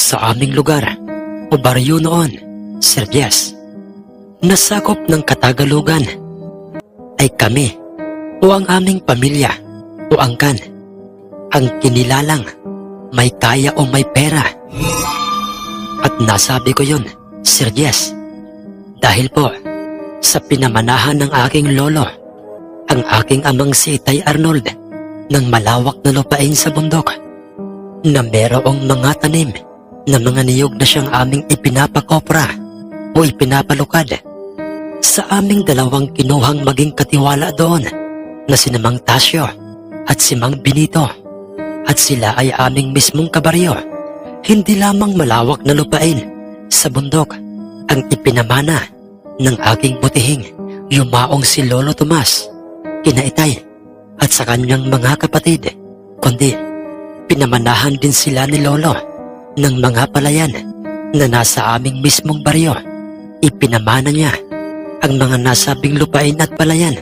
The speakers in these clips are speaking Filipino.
Sa aming lugar o baryo noon, Sir Jess, nasakop ng Katagalugan ay kami o ang aming pamilya o angkan ang kinilalang may kaya o may pera. At nasabi ko yun, Sir Jess, dahil po sa pinamanahan ng aking lolo, ang aking amang si Itay Arnold, ng malawak na lupain sa bundok na merong mga tanim na mga niyog na siyang aming ipinapakopra o ipinapalukad sa aming dalawang kinuhang maging katiwala doon na si Mang Tasyo at si Mang Benito, at sila ay aming mismong kabaryo. Hindi lamang malawak na lupain sa bundok ang ipinamana ng aking butihing yumaong si Lolo Tomas, kina Itay at sa kanyang mga kapatid, kundi pinamanahan din sila ni Lolo ng mga palayan na nasa aming mismong baryo. Ipinamana niya ang mga nasabing lupain at palayan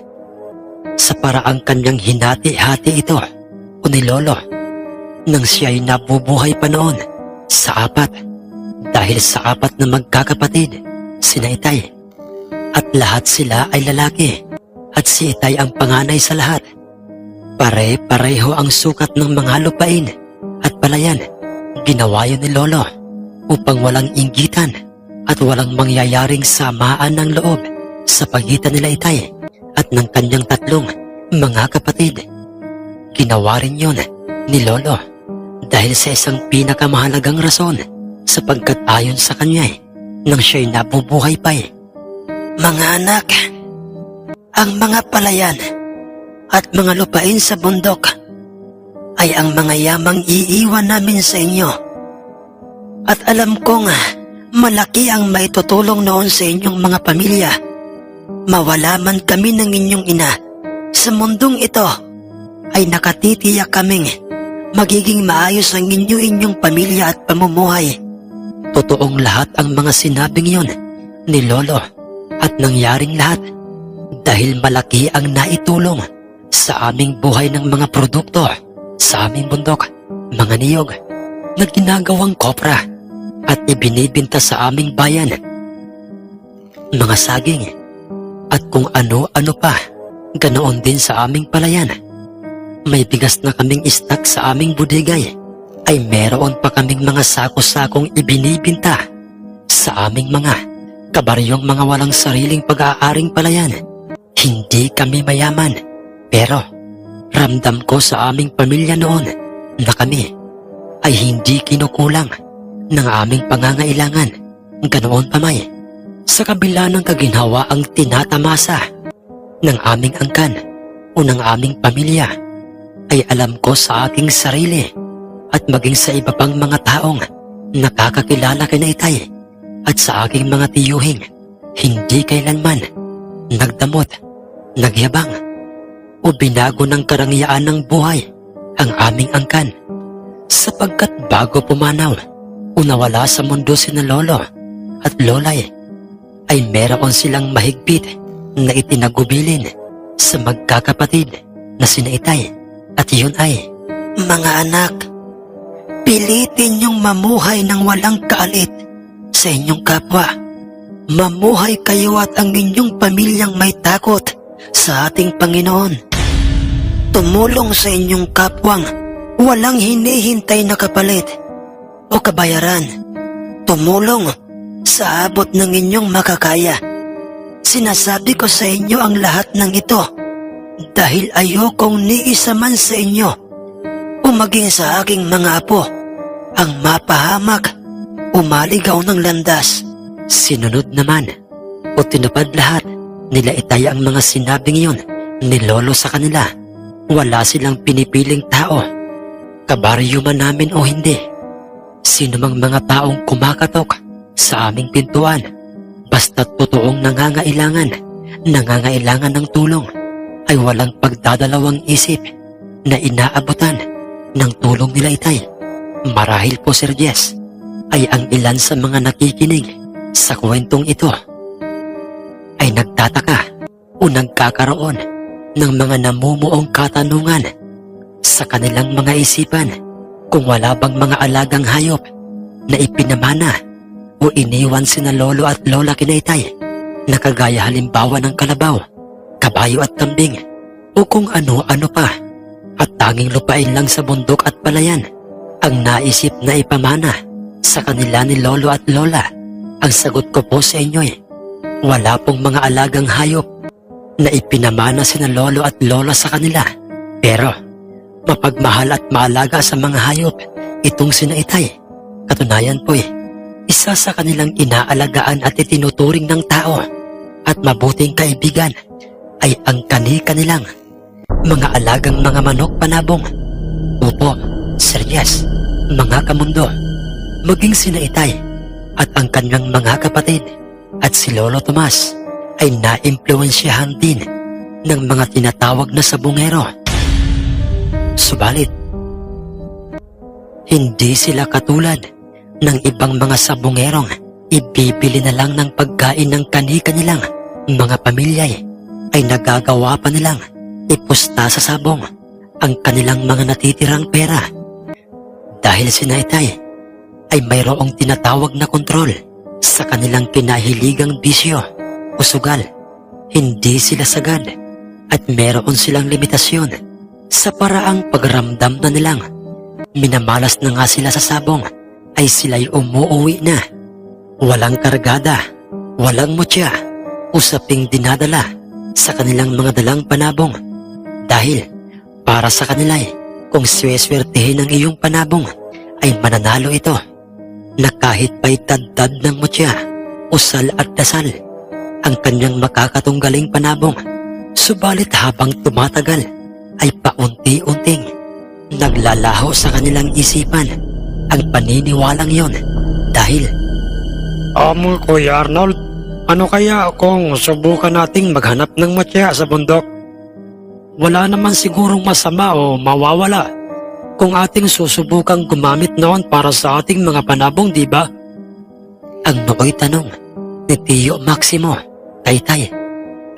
sa paraang kanyang hinati-hati ito o ni Lolo nang siya'y nabubuhay pa noon sa apat, dahil sa apat na magkakapatid, sina Itay, at lahat sila ay lalaki at si Itay ang panganay sa lahat. Pare-pareho ang sukat ng mga lupain at palayan ginawa yun ni Lolo upang walang inggitan at walang mangyayaring samaan ng loob sa pagitan nila Itay at ng kanyang tatlong mga kapatid. Ginawa rin yun ni Lolo dahil sa isang pinakamahalagang rason, sapagkat ayon sa kanya nang siya'y nabubuhay pa mga anak, ang mga palayan at mga lupain sa bundok ay ang mga yamang iiwan namin sa inyo. At alam kong malaki ang maitutulong noon sa inyong mga pamilya. Mawala man kami ng inyong ina sa mundong ito, ay nakatitiyak kaming magiging maayos ang inyong pamilya at pamumuhay. Totoong lahat ang mga sinabing yun ni Lolo at nangyaring lahat dahil malaki ang naitulong sa aming buhay ng mga produkto sa aming bundok, mga niyog na ginagawang kopra at ibinibinta sa aming bayan, mga saging at kung ano-ano pa. Ganoon din sa aming palayan. May bigas na kaming istak sa aming budigay, ay meron pa kaming mga sako-sakong ibinibinta sa aming mga kabaryong mga walang sariling pag-aaring palayan. Hindi kami mayaman, pero ramdam ko sa aming pamilya noon na kami ay hindi kinukulang ng aming pangangailangan. Ganoon pa may, sa kabila ng kaginhawaang tinatamasa ng aming angkan o ng aming pamilya, ay alam ko sa aking sarili at maging sa iba pang mga taong nakakakilala kina Itay at sa aking mga tiyuhing, hindi kailanman nagdamot, nagyabang o binago ng karangyaan ng buhay ang aming angkan, sapagkat bago pumanaw o nawala sa mundo sina Lolo at Lolay, ay meron silang mahigpit na itinagubilin sa magkakapatid na sina Itay. At yun ay, mga anak, pilitin niyong mamuhay ng walang kaalit sa inyong kapwa. Mamuhay kayo at ang inyong pamilyang may takot sa ating Panginoon. Tumulong sa inyong kapwang walang hinihintay na kapalit o kabayaran. Tumulong sa abot ng inyong makakaya. Sinasabi ko sa inyo ang lahat ng ito dahil ayokong ni isa man sa inyo o maging sa aking mga apo ang mapahamak o maligaw ng landas. Sinunod naman o tinupad lahat nila Itay ang mga sinabing yun ni Lolo sa kanila. Wala silang pinipiling tao, kabaryo man namin o hindi. Sino mang mga taong kumakatok sa aming pintuan, basta't totoong nangangailangan ng tulong, ay walang pagdadalawang isip na inaabutan ng tulong nila Itay. Marahil po, Sir Jess, ay ang ilan sa mga nakikinig sa kwentong ito ay nagtataka o nagkakaroon ng mga namumuong katanungan sa kanilang mga isipan kung wala bang mga alagang hayop na ipinamana o iniwan sina lolo at lola kina Itay na kagaya halimbawa ng kalabaw, kabayo at kambing o kung ano-ano pa at tanging lupain lang sa bundok at palayan ang naisip na ipamana sa kanila ni lolo at lola. Ang sagot ko po sa inyo wala pong mga alagang hayop na ipinamana sina lolo at lola sa kanila. Pero mapagmahal at maalaga sa mga hayop itong sina Itay. Katunayan po isa sa kanilang inaalagaan at itinuturing ng tao at mabuting kaibigan ay ang kani-kanilang mga alagang mga manok panabong. Opo, Sir Yes, mga kamundo, maging sina Itay at ang kanyang mga kapatid at si Lolo Tomas ay naimpluwensyahan din ng mga tinatawag na sabungero. Subalit, hindi sila katulad ng ibang mga sabungerong ibibili na lang ng pagkain ng kani-kanilang mga pamilya ay nagagawa pa nilang ipusta sa sabong ang kanilang mga natitirang pera. Dahil sina Itay ay mayroong tinatawag na kontrol sa kanilang kinahiligang bisyo o sugal. Hindi sila sagad at meron silang limitasyon sa paraang pagramdam na nilang minamalas na nga sila sa sabong ay sila'y umuuwi na. Walang kargada, walang mutya, usaping dinadala sa kanilang mga dalang panabong. Dahil para sa kanila kung sweswertehin ang iyong panabong ay mananalo ito na kahit pa'y tad-tad ng mutya, usal at dasal ang kanyang makakatunggaling panabong. Subalit habang tumatagal ay paunti-unting naglalaho sa kanilang isipan ang paniniwalang yon. Dahil Kuya Arnold, ano kaya kung subukan nating maghanap ng mutya sa bundok? Wala naman sigurong masama o mawawala kung ating susubukang gumamit noon para sa ating mga panabong, di ba? ang nooy tanong ni Tio Maximo kay Itay,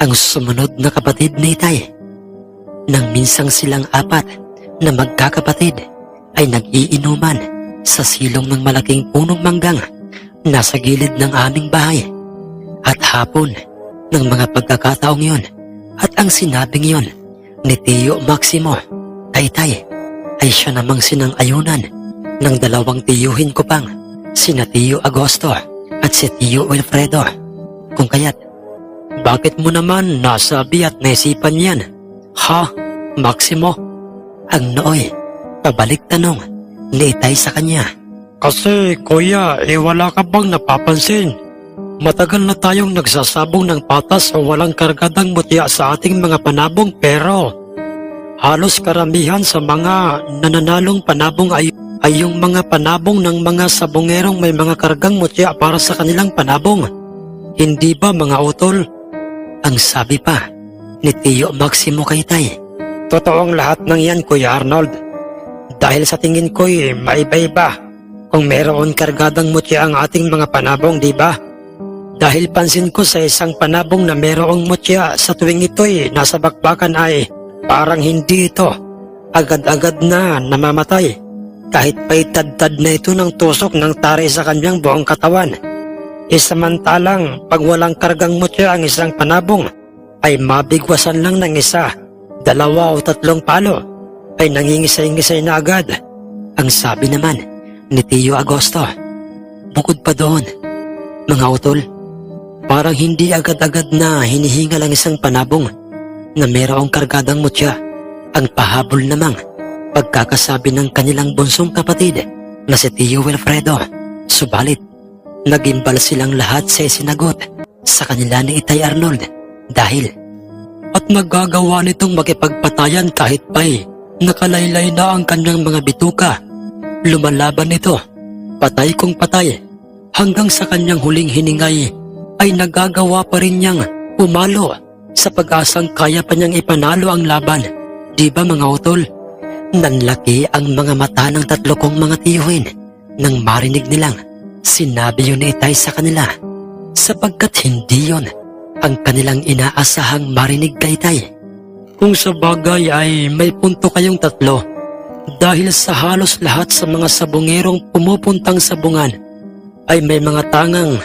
ang sumunod na kapatid ni Itay. Nang minsang silang apat na magkakapatid ay nag-iinuman sa silong ng malaking punong manggang nasa gilid ng aming bahay. At hapon ng mga pagkakataong yon at ang sinabing yon ni Tio Maximo kay Itay ay siya namang sinang-ayunan ng dalawang tiyuhin ko pang, sina Tio Agosto at si Tio Wilfredo. Kung kaya't, Bakit mo naman nasabi at naisipan yan? Ha, Maximo? ang nooy pabalik tanong ni Itay sa kanya. Kasi kuya, wala ka bang napapansin? Matagal na tayong nagsasabong ng patas o walang kargadang mutya sa ating mga panabong, pero halos karamihan sa mga nananalong panabong ay yung mga panabong ng mga sabongerong may mga kargang mutya para sa kanilang panabong. Hindi ba mga utol? Ang sabi pa ni Tio Maximo kay Itay. Totoong lahat ng yan, Kuya Arnold. Dahil sa tingin ko'y maiba-iba kung meron kargadang mutya ang ating mga panabong, di ba? Dahil pansin ko sa isang panabong na merong mutya sa tuwing ito'y nasa bakbakan ay parang hindi ito agad-agad na namamatay kahit pa'y tad-tad na ito ng tusok ng taray sa kanyang buong katawan. Samantalang pag walang kargang mutya ang isang panabong ay mabigwasan lang ng isa, 2 o 3 palo ay nangingisay-ngisay na agad. Ang sabi naman ni Tio Agosto. Bukod pa doon, mga utol, parang hindi agad-agad na hinihingal ang isang panabong na mayroong kargadang mutya. Ang pahabol namang pagkakasabi ng kanilang bunsong kapatid na si Tio Wilfredo. Subalit, nagimbal silang lahat sa isinagot sa kanila ni Itay Arnold dahil At nagagawa nitong makipagpatayan kahit pa'y nakalaylay na ang kanyang mga bituka. Lumalaban ito, patay kung patay, hanggang sa kanyang huling hiningay ay nagagawa pa rin niyang umalo sa pag-asang kaya pa niyang ipanalo ang laban. Di ba mga utol? nanlaki ang mga mata ng 3 kong mga tiyuhin nang marinig nilang sinabi yun ni Itay sa kanila, sapagkat hindi yon ang kanilang inaasahang marinig kay Itay. Kung sa bagay ay may punto kayong 3, dahil sa halos lahat sa mga sabongerong pumupuntang sabungan ay may mga tangang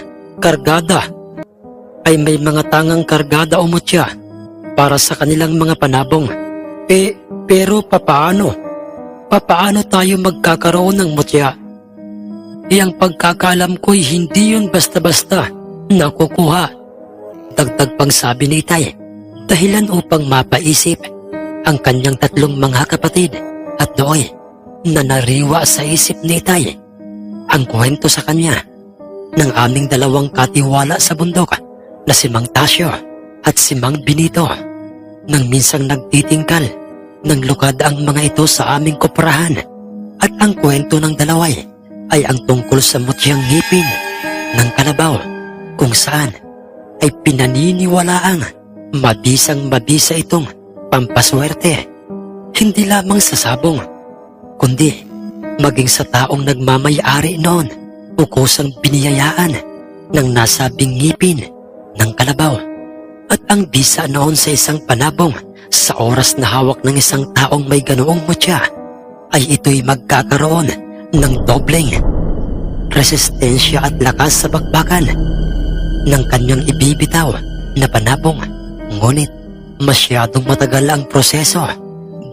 kargada o mutya para sa kanilang mga panabong. Pero papaano? Papaano tayo magkakaroon ng mutya? Iyang pagkakaalam ko'y hindi yun basta-basta nakukuha. Dagdag pang sabi ni Itay, dahilan upang mapaisip ang kanyang tatlong mga kapatid at doy na nariwa sa isip ni Itay ang kwento sa kanya ng aming dalawang katiwala sa bundok na si Mang Tasyo at si Mang Benito. Nang minsang nagtitingkal ng lukad ang mga ito sa aming koprahan at ang kwento ng dalaway ay ang tungkol sa mutyang ngipin ng kalabaw kung saan ay pinaniniwalaang mabisang-mabisa itong pampaswerte hindi lamang sa sabong kundi maging sa taong nagmamayari noon o kusang biniyayaan ng nasabing ngipin ng kalabaw. At ang bisa noon sa isang panabong sa oras na hawak ng isang taong may ganoong mutya ay ito'y magkakaroon ng dobleng resistensya at lakas sa bakbakan ng kanyang ibibitaw na panabong. Ngunit masyadong matagal ang proseso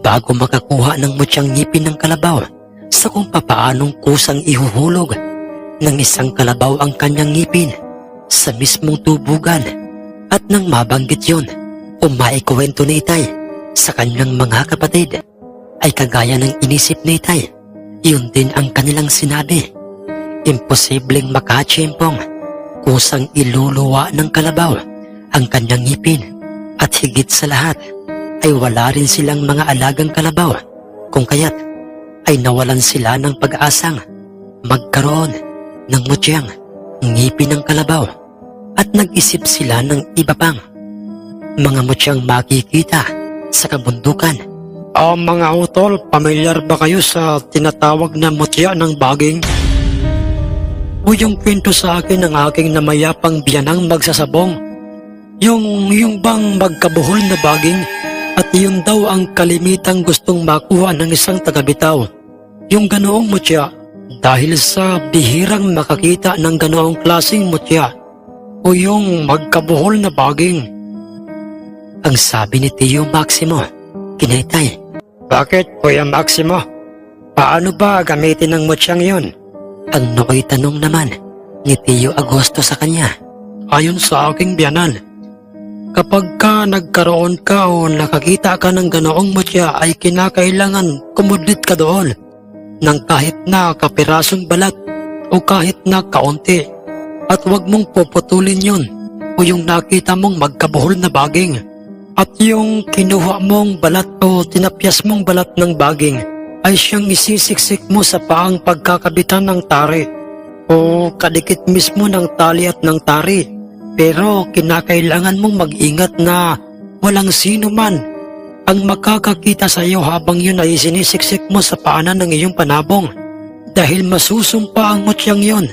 bago makakuha ng mutyang ngipin ng kalabaw sa kung papaanong kusang ihuhulog ng isang kalabaw ang kanyang ngipin sa mismong tubugan. At nang mabanggit yun o maikwento ni Itay sa kanyang mga kapatid ay kagaya ng inisip ni Itay, yun din ang kanilang sinabi. Imposibleng makatsyempong kusang iluluwa ng kalabaw ang kanyang ngipin at higit sa lahat ay wala rin silang mga alagang kalabaw kung kaya't ay nawalan sila ng pag-asang magkaroon ng mutyang ngipin ng kalabaw at nag-isip sila ng iba pang mga mutyang makikita sa kabundukan. Mga utol, pamilyar ba kayo sa tinatawag na mutya ng baging? O yung kwento sa akin ng aking namayapang biyanang magsasabong? Yung bang magkabuhol na baging at yun daw ang kalimitang gustong makuha ng isang tagabitaw. Yung ganoong mutya dahil sa bihirang makakita ng ganoong klaseng mutya o yung magkabuhol na baging. Ang sabi ni Tio Maximo, kina Itay. Bakit, Kuya Maximo? Paano ba gamitin ang mutyang yun? Ang nooy tanong naman ni Tio Agosto sa kanya. Ayon sa aking biyanan, kapag ka nagkaroon ka o nakakita ka ng ganoong mutya ay kinakailangan kumudlit ka doon ng kahit na kapirasong balat o kahit na kaunti. At huwag mong puputulin yun o yung nakita mong magkabuhol na baging. At yung kinuha mong balat o tinapyas mong balat ng baging ay siyang isisiksik mo sa paang pagkakabitan ng tari o kadikit mismo ng tali at ng tari. Pero kinakailangan mong mag-ingat na walang sino man ang makakakita sa iyo habang yun ay sinisiksik mo sa paanan ng iyong panabong dahil masusumpa ang mutyang yun.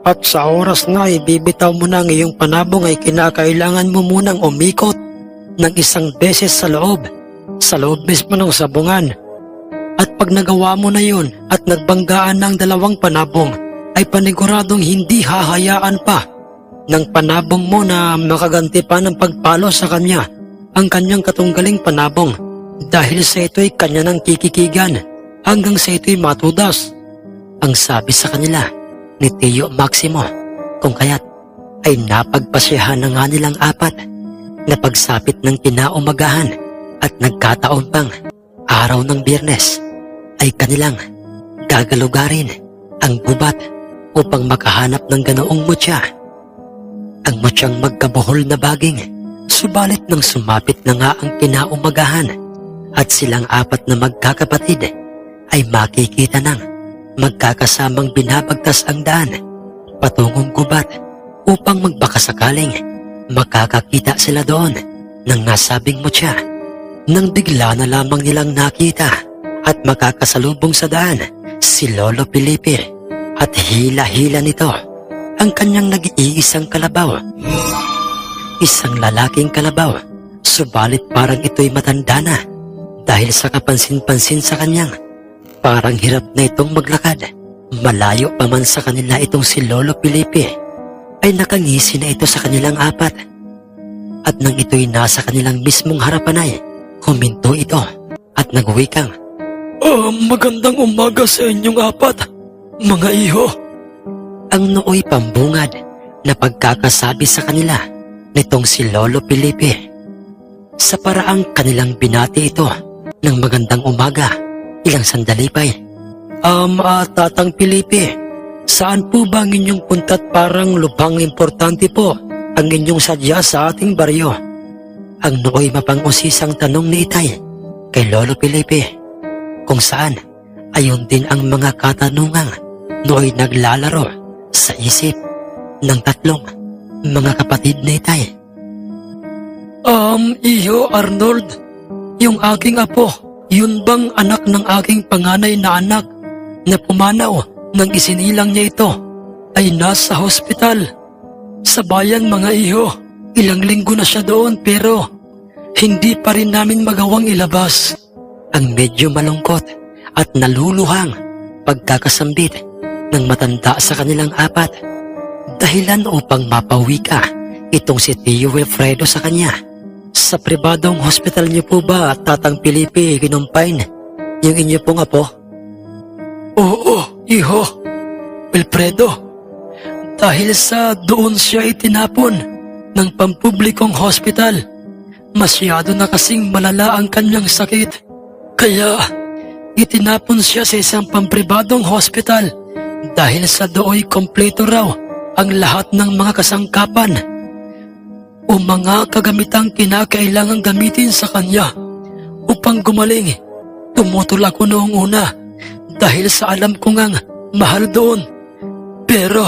At sa oras na ibibitaw mo na ang iyong panabong ay kinakailangan mo munang umikot ng isang beses sa loob mismo ng sabungan. At pag nagawa mo na yun at nagbanggaan ng dalawang panabong, ay paniguradong hindi hahayaan pa ng panabong mo na makaganti pa ng pagpalo sa kanya ang kanyang katunggaling panabong dahil sa ito'y kanya ng kikikigan hanggang sa ito'y matudas. Ang sabi sa kanila ni Tio Maximo, kung kaya't ay napagpasyahan na nga nilang apat na pagsapit ng kinaumagahan at nagkataon pang araw ng Biyernes ay kanilang gagalugarin ang gubat upang makahanap ng ganoong mutya. Ang mutyang magkabuhol na baging, subalit nang sumapit na nga ang kinaumagahan at silang apat na magkakapatid ay makikita ng magkakasamang binabagtas ang daan patungong gubat upang magbakasakaling makakakita sila doon ng nasabing mutya. Nang bigla na lamang nilang nakita at makakasalubong sa daan si Lolo Felipe at hila-hila nito ang kanyang nag-iisang kalabaw. Isang lalaking kalabaw, subalit parang ito'y matanda na dahil sa kapansin-pansin sa kanyang parang hirap na itong maglakad. Malayo pa man sa kanila itong si Lolo Felipe, ay nakangisi na ito sa kanilang apat. At nang ito'y nasa kanilang mismong harapan ay huminto ito at nagwikang, Magandang umaga sa inyong apat, mga iho. ang nooy pambungad na pagkakasabi sa kanila nitong si Lolo Felipe. Sa paraang kanilang binati ito ng magandang umaga, ilang sandali pa'y, Tatang Felipe, saan po ba ang inyong punta't parang lubhang importante po ang inyong sadya sa ating baryo? ang nooy mapang-usisang tanong ni Itay kay Lolo Felipe, kung saan ayon din ang mga katanungang nooy naglalaro sa isip ng tatlong mga kapatid ni Itay. Iho Arnold, yung aking apo, yun bang anak ng aking panganay na anak na pumanaw nang isinilang niya ito ay nasa hospital sa bayan, mga iho? Ilang linggo na siya doon pero hindi pa rin namin magawang ilabas. Ang medyo malungkot at naluluhang pagkakasambit ng matanda sa kanilang apat, dahilan upang mapawika itong si Tio Wilfredo sa kanya. Sa pribadong hospital niyo po ba, Tatang Felipe, kinumpain yung inyo pong apo? Oo, iho, Wilfredo. Dahil sa doon siya itinapon ng pampublikong hospital, masyado na kasing malala ang kanyang sakit. Kaya itinapon siya sa isang pampribadong hospital dahil sa dooy kompleto raw ang lahat ng mga kasangkapan o mga kagamitang kinakailangang gamitin sa kanya upang gumaling. Tumutol ako noong una dahil sa alam ko ngang mahal doon. Pero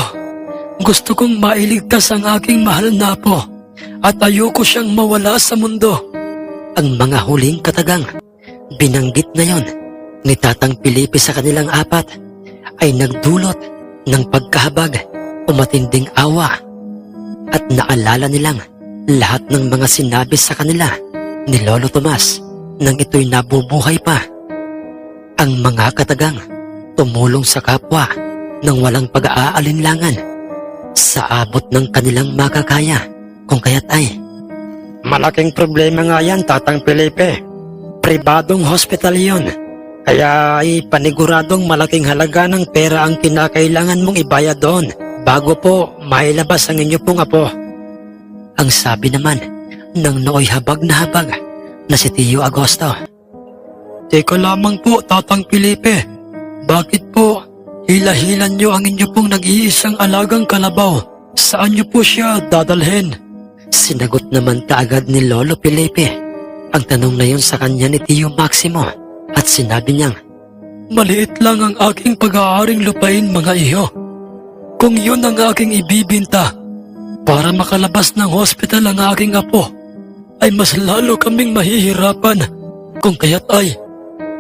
gusto kong mailigtas ang aking mahal na apo at ayoko siyang mawala sa mundo. Ang mga huling katagang binanggit na yon ni Tatang Felipe sa kanilang apat ay nagdulot ng pagkahabag o matinding awa at naalala nilang lahat ng mga sinabi sa kanila ni Lolo Tomas nang ito'y nabubuhay pa. Ang mga katagang tumulong sa kapwa nang walang pag-aalinlangan sa abot ng kanilang makakaya, kung kaya't ay, Malaking problema nga yan, Tatang Felipe. Pribadong hospital yun. Kaya ay paniguradong malaking halaga ng pera ang kinakailangan mong ibayad doon bago po mailabas ang inyo pong apo. ang sabi naman ng nooy habag na si Tio Agosto. Teka lamang po, Tatang Felipe. Bakit po hilahilan niyo ang inyo pong nag-iisang alagang kalabaw? Saan niyo po siya dadalhin? Sinagot naman kaagad ni Lolo Felipe ang tanong na yun sa kanya ni Tio Maximo at sinabi niyang, Maliit lang ang aking pag-aaring lupain, mga iho. Kung yun ang aking ibibinta para makalabas ng hospital ang aking apo, ay mas lalo kaming mahihirapan. Kung kaya't ay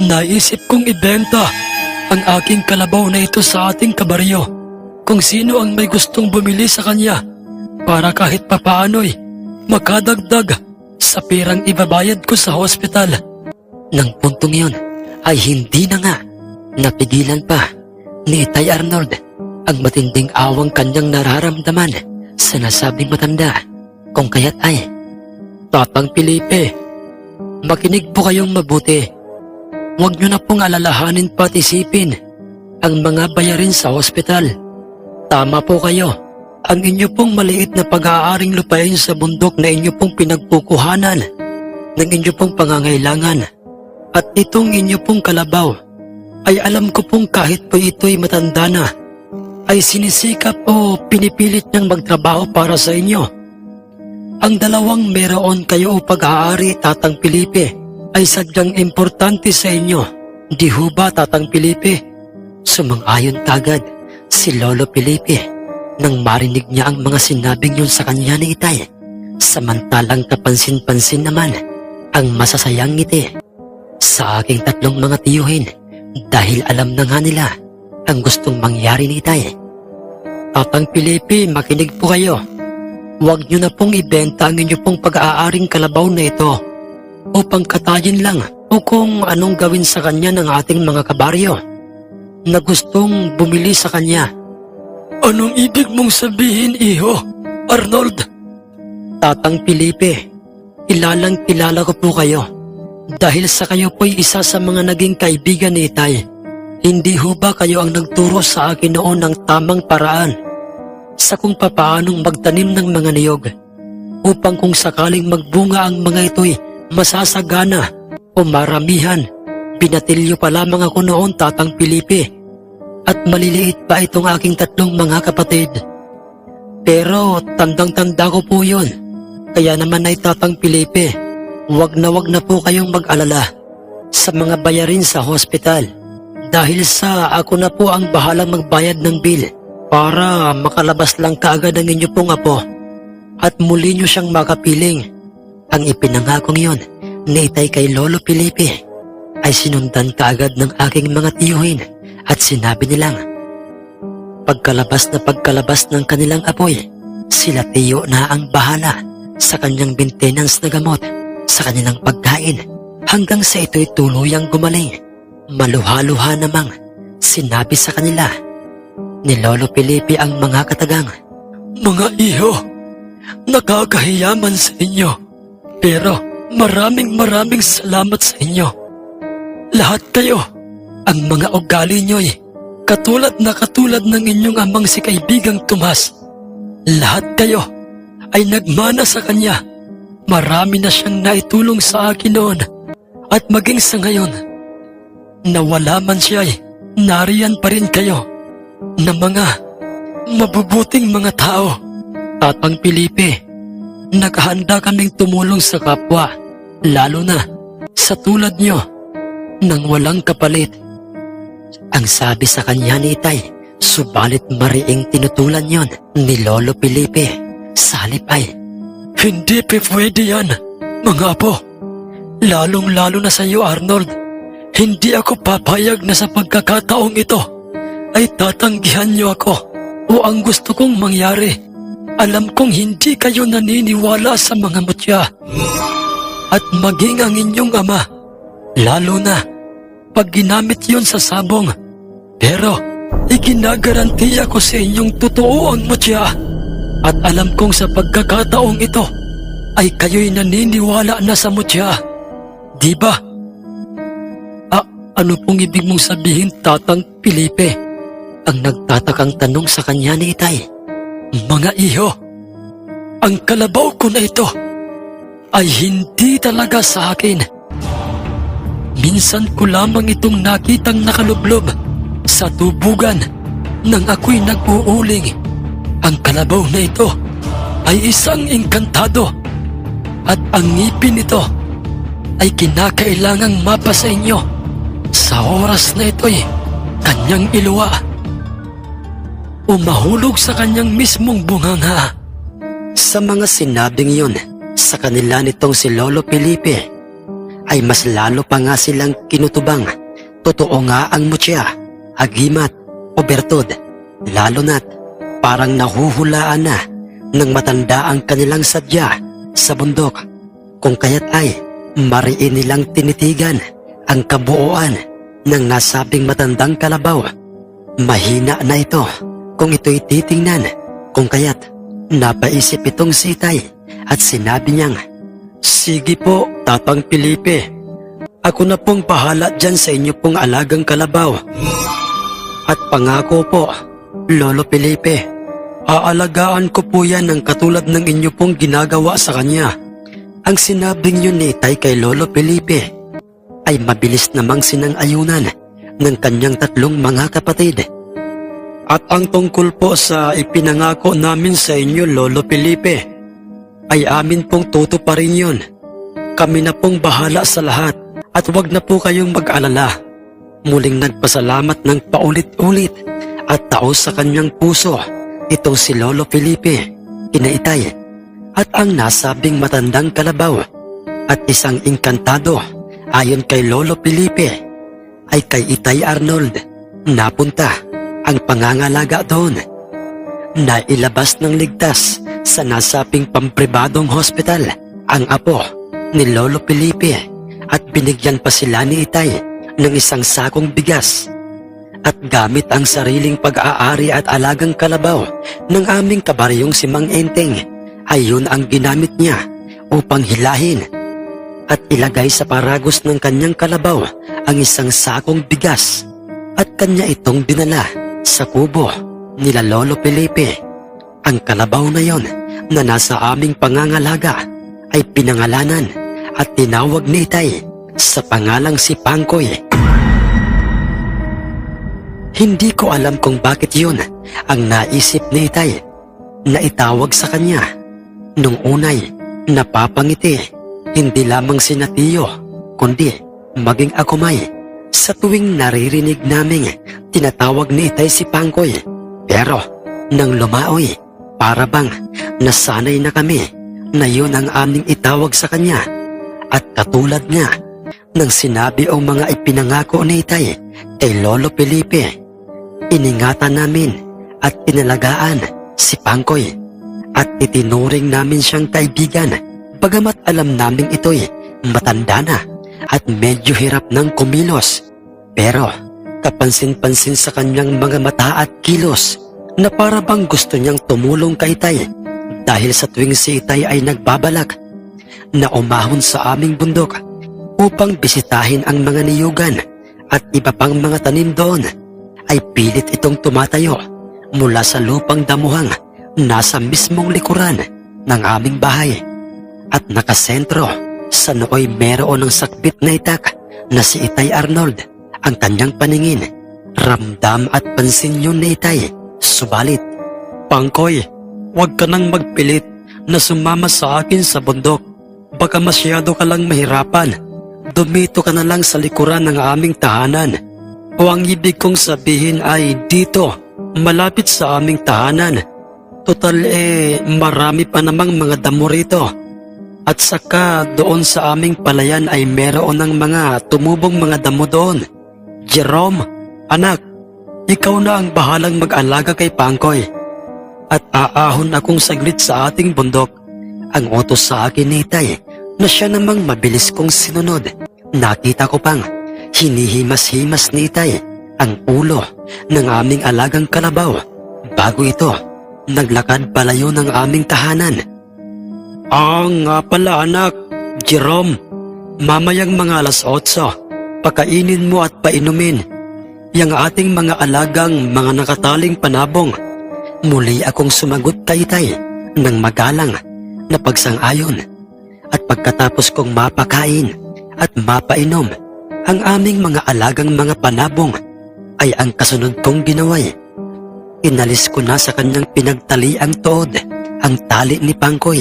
naisip kong ibenta ang aking kalabaw na ito sa ating kabaryo kung sino ang may gustong bumili sa kanya para kahit papaano'y makadagdag sa perang ibabayad ko sa hospital. Nang puntong yun ay hindi na nga napigilan pa ni Itay Arnold ang matinding awang kanyang nararamdaman sa nasabing matanda, kung kaya't ay, Tatang Felipe, makinig po kayong mabuti. Huwag niyo na pong alalahanin pat isipin ang mga bayarin sa hospital. Tama po kayo. Ang inyo pong maliit na pag-aaring lupain sa bundok na inyo pong pinagpukuhanan ng inyo pong pangangailangan at itong inyo pong kalabaw ay alam ko pong kahit po ito'y matanda na ay sinisikap o pinipilit niyang magtrabaho para sa inyo. Ang dalawang meron kayo o pag-aari, Tatang Felipe, ay sadyang importante sa inyo. Di ho ba, Tatang Felipe? sumang-ayon kagad si Lolo Felipe nang marinig niya ang mga sinabing yun sa kanya ni Itay. Samantalang kapansin-pansin naman ang masasayang ngiti sa aking tatlong mga tiyuhin dahil alam na nga nila ang gustong mangyari ni Itay. Tatang Felipe, makinig po kayo. Huwag niyo na pong ibenta ang inyo pong pag-aaring kalabaw na ito upang katayin lang o kung anong gawin sa kanya ng ating mga kabaryo. na gustong bumili sa kanya. Anong ibig mong sabihin, iho, Arnold? Tatang Felipe, kilala ko po kayo. Dahil sa kayo po'y isa sa mga naging kaibigan ni Itay. Hindi ho ba kayo ang nagturo sa akin noon ng tamang paraan sa kung papaanong magtanim ng mga niyog upang kung sakaling magbunga ang mga ito'y masasagana o maramihan? Binatilyo pa lamang ako noon, Tatang Felipe, at maliliit pa itong aking 3 mga kapatid. Pero tandang-tanda ko po yun. Kaya naman ay Tatang Felipe, wag na po kayong mag-alala sa mga bayarin sa hospital. Dahil sa ako na po ang bahalang magbayad ng bill para makalabas lang kaagad ang inyo pong apo at muli nyo siyang makapiling. Ang ipinangakong yon ni Itay kay Lolo Felipe ay sinundan kaagad ng aking mga tiyuhin at sinabi nilang pagkalabas ng kanilang apoy, sila tiyo na ang bahala sa kanyang maintenance na gamot, sa kanilang pagkain, hanggang sa ito'y tuluyang gumaling. Maluha-luha namang sinabi sa kanila ni Lolo Felipe ang mga katagang, "Mga iho, nakakahiyaman sa inyo, pero maraming salamat sa inyo. Lahat kayo, ang mga ugali nyo'y katulad ng inyong amang si Kaibigang Tomas. Lahat kayo ay nagmana sa kanya. Marami na siyang naitulong sa akin noon at maging sa ngayon, nawala man siya ay nariyan pa rin kayo na mga mabubuting mga tao." Tatang Felipe, naghahanda kaming tumulong sa kapwa, lalo na sa tulad nyo, nang walang kapalit. Ang sabi sa kanya ni Itay, subalit mariing tinutulan yon ni Lolo Felipe. Sa halip ay, "Hindi pwede yan, mga apo. Lalong-lalo na sa iyo, Arnold. Hindi ako papayag na sa pagkakataong ito ay tatanggihan niyo ako o ang gusto kong mangyari. Alam kong hindi kayo naniniwala sa mga mutya at maging ang inyong ama, lalo na pag ginamit yun sa sabong. Pero iginagarantiya ko sa inyong totoo ang mutya at alam kong sa pagkakataong ito ay kayo'y naniniwala na sa mutya. Di ba?" Ano pong ibig mong sabihin, Tatang Felipe? Ang nagtatakang tanong sa kanya ni Itay. "Mga iho, ang kalabaw ko na ito ay hindi talaga sa akin. Minsan ko lamang itong nakitang nakalublob sa tubugan nang ako'y nag-uuling. Ang kalabaw na ito ay isang engkantado at ang ngipin nito ay kinakailangang mapa sa inyo. Sa oras na ito'y kanyang iluwa o mahulog sa kanyang mismong bunganga." Sa mga sinabing yun sa kanila nitong si Lolo Felipe, ay mas lalo pa nga silang kinutubang. Totoo nga ang mutya, agimat o bertod, lalo na't parang nahuhulaan na ng matanda ang kanilang sadya sa bundok. Kung kaya't ay mariin nilang tinitigan ang kabuuan ng nasabing matandang kalabaw. Mahina na ito kung ito'y titingnan, kung kaya't napaisip itong si Itay at sinabi niyang, "Sige po, Tatang Felipe, ako na pong bahala dyan sa inyo pong alagang kalabaw. At pangako po, Lolo Felipe, aalagaan ko po yan ng katulad ng inyo pong ginagawa sa kanya." Ang sinabing yun ni Itay kay Lolo Felipe ay mabilis namang sinang-ayunan ng kanyang 3 mga kapatid. At ang tungkol po sa ipinangako namin sa inyo, Lolo Felipe, ay amin pong tutuparin yun. Kami na pong bahala sa lahat at wag na po kayong mag-alala. Muling nagpasalamat ng paulit-ulit at taos sa kanyang puso itong si Lolo Felipe, kina Itay, at ang nasabing matandang kalabaw at isang engkantado ayon kay Lolo Felipe ay kay Itay Arnold. Napunta ang pangangalaga doon. Nailabas ng ligtas sa nasabing pampribadong hospital ang apo ni Lolo Felipe at binigyan pa sila ni Itay ng isang sakong bigas. at gamit ang sariling pag-aari at alagang kalabaw ng aming kabaryong si Mang Enteng ay yun ang ginamit niya upang hilahin at ilagay sa paragos ng kanyang kalabaw ang isang sakong bigas at kanya itong dinala sa kubo nila Lolo Felipe. Ang kalabaw na yon na nasa aming pangangalaga ay pinangalanan at tinawag ni Itay sa pangalang si Pangkoy. Hindi ko alam kung bakit yun ang naisip ni Itay na itawag sa kanya. Nung unay, napapangiti hindi lamang si Tiyo, kundi maging ako may sa tuwing naririnig naming tinatawag ni Itay si Pangkoy. Pero nang lumaoy, para bang nasanay na kami na yun ang aming itawag sa kanya. At katulad niya nang sinabi o mga ipinangako ni Itay kay Lolo Felipe, iningatan namin at inalagaan si Pangkoy at itinuring namin siyang kaibigan, bagamat alam naming ito'y matanda na at medyo hirap ng kumilos. Pero kapansin-pansin sa kanyang mga mata at kilos na para bang gusto niyang tumulong kay Itay dahil sa tuwing si Itay ay nagbabalak na umahon sa aming bundok upang bisitahin ang mga niyugan at iba pang mga tanim doon, ay pilit itong tumatayo mula sa lupang damuhang nasa mismong likuran ng aming bahay at nakasentro sa nooy meron ng sakbit na itak na si Itay Arnold. Ang kanyang paningin, ramdam at pansin yun ni Itay. Subalit, Pangkoy, huwag ka nang magpilit na sumama sa akin sa bundok. Baka masyado ka lang mahirapan. Dumito ka na lang sa likuran ng aming tahanan. O ang ibig kong sabihin ay dito, malapit sa aming tahanan. Total marami pa namang mga damo rito. At saka doon sa aming palayan ay meron ng mga tumubong mga damo doon. Jerome, anak, ikaw na ang bahalang mag-alaga kay Pangkoy. At aahon akong saglit sa ating bundok. Ang utos sa akin ni Itay na siya namang mabilis kong sinunod. Nakita ko pang hinihimas-himas ni Itay ang ulo ng aming alagang kalabaw. Bago ito, naglakad palayo ng aming tahanan. Nga pala anak, Jerome, mamayang mga 8:00, pakainin mo at painumin yang ating mga alagang mga nakataling panabong. Muli akong sumagot kay Itay ng magalang na pagsang-ayon at pagkatapos kong mapakain at mapainom ang aming mga alagang mga panabong ay ang kasunod kong ginaway. Inalis ko na sa kanyang pinagtaliang tuod ang tali ni Pangkoy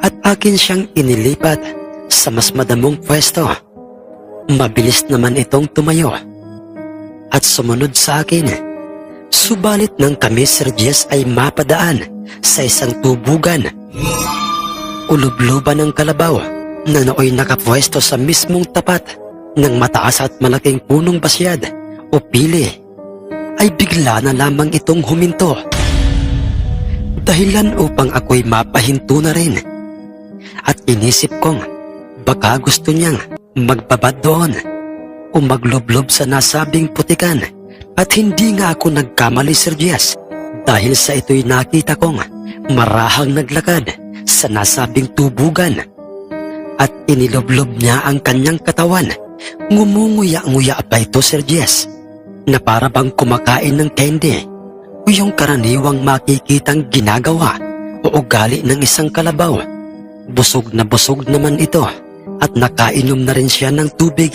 at akin siyang inilipat sa mas madamong pwesto. Mabilis naman itong tumayo at sumunod sa akin. Subalit nang kami, Sir Jess, ay mapadaan sa isang tubugan, ulubluban ng kalabaw na nooy nakapwesto sa mismong tapat ng mataas at malaking punong basyad o pili, ay bigla na lamang itong huminto. Dahilan upang ako'y mapahinto na rin. At inisip kong baka gusto niyang magbabad doon o maglublob sa nasabing putikan. At hindi nga ako nagkamali, Sir Jess, dahil sa ito'y nakita kong marahang naglakad sa nasabing tubugan. At inilublob niya ang kanyang katawan. Ngumunguya-nguya pa ito, Sir Jess, na para bang kumakain ng candy o yung karaniwang makikitang ginagawa o ugali ng isang kalabaw. Busog naman ito at nakainom na rin siya ng tubig.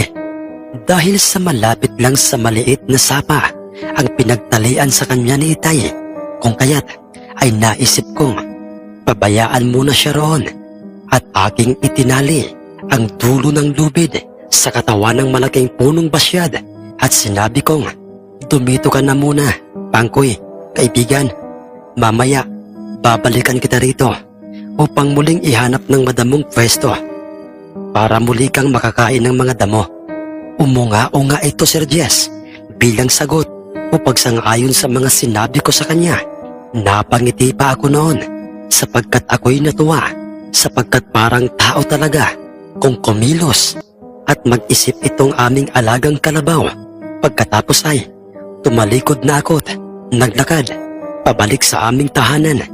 Dahil sa malapit lang sa maliit na sapa ang pinagtalian sa kanya ni Itay, kung kaya't ay naisip kong pabayaan muna siya roon at aking itinali ang dulo ng lubid sa katawan ng malaking punong basyad at sinabi kong, dumito ka na muna, Pangkoy, kaibigan. Mamaya, babalikan kita rito upang muling ihanap ng madamong pwesto para muli kang makakain ng mga damo. Umunga-unga ito, Sir Jess, bilang sagot o pagsang-ayon sa mga sinabi ko sa kanya. Napangiti pa ako noon sapagkat ako'y natuwa, sapagkat parang tao talaga kung kumilos at mag-isip itong aming alagang kalabaw. Pagkatapos ay tumalikod na ako't naglakad pabalik sa aming tahanan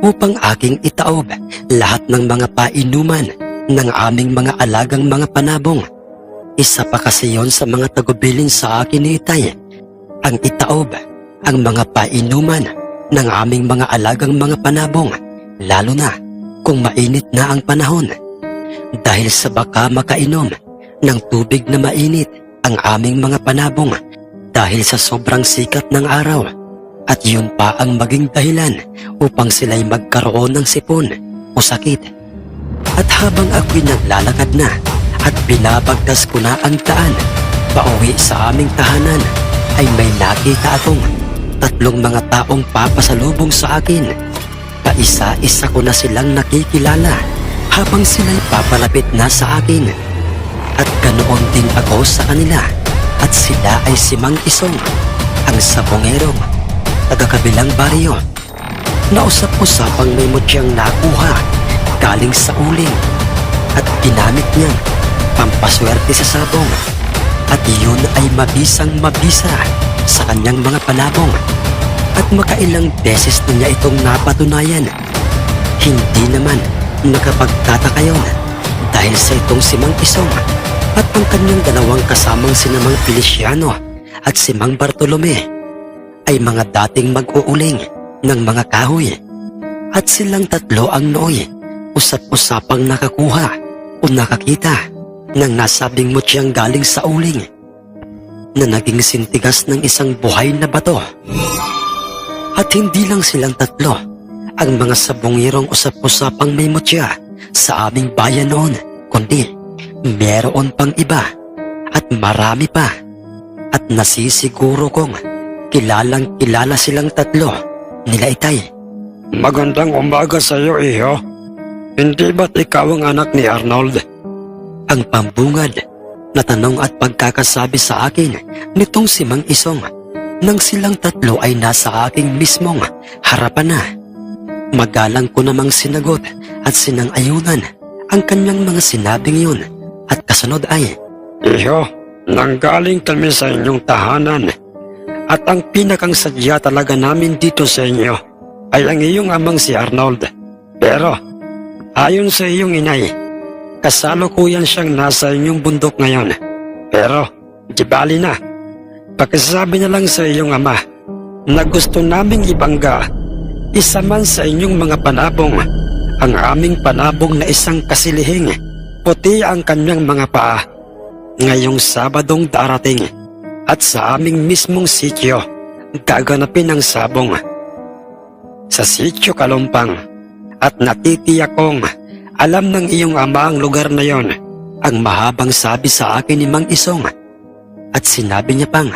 upang aking itaob lahat ng mga painuman ng aming mga alagang mga panabong. Isa pa kasi yon sa mga tagubilin sa akin ni Itay, ang itaob ang mga painuman ng aming mga alagang mga panabong, lalo na kung mainit na ang panahon. Dahil sa baka makainom ng tubig na mainit ang aming mga panabong dahil sa sobrang sikat ng araw, at yun pa ang maging dahilan upang sila'y magkaroon ng sipon o sakit. At habang ako'y naglalakad na at binabagtas ko na ang daan pauwi sa aming tahanan, ay may nakita akong tatlong mga taong papasalubong sa akin. Paisa-isa ko na silang nakikilala habang sila'y papalapit na sa akin. At ganoon din ako sa kanila, at sila ay si Mang Isong, ang sabongerong taga-kabilang baryo. Nausap-usapang may mutyang nakuha galing sa uling at ginamit niyang pampaswerte sa sabong, at iyon ay mabisang-mabisa sa kanyang mga panabong, at makailang beses na niya itong napatunayan. Hindi naman nakapagtataka yun dahil sa itong si Mang Isong at ang kanyang dalawang kasamang sinamang Feliciano at si Mang Bartolome ay mga dating mag-uuling ng mga kahoy, at silang tatlo ang nooy usap-usapang nakakuha o nakakita ng nasabing mutyang galing sa uling na naging sintigas ng isang buhay na bato. At hindi lang silang tatlo ang mga sabongirong usap-usapang may mutya sa aming bayan noon, kundi meron pang iba at marami pa, at nasisiguro kong kilalang kilala silang tatlo nila Itay. Magandang umaga sa iyo, iho. Hindi ba't ikaw ang anak ni Arnold? Ang pambungad na tanong at pagkakasabi sa akin nitong si Mang Isong nang silang tatlo ay nasa aking mismong harapan na. Magalang ko namang sinagot at sinang-ayunan ang kanyang mga sinabing yun, at kasunod ay, Iho, nanggaling kami sa inyong tahanan, at ang pinakang sadya talaga namin dito sa inyo ay ang iyong amang si Arnold. Pero ayon sa iyong inay, kasalukuyan siyang nasa inyong bundok ngayon. Pero di bali na, pakisabi na lang sa iyong ama na gusto naming ibangga isa man sa inyong mga panabong ang aming panabong na isang kasilihing puti ang kanyang mga paa ngayong Sabadong darating, at sa aming mismong sityo gaganapin ang sabong sa sityo Kalumpang, at natitiyak kong alam ng iyong ama ang lugar na yon, ang mahabang sabi sa akin ni Mang Isong. At sinabi niya pang,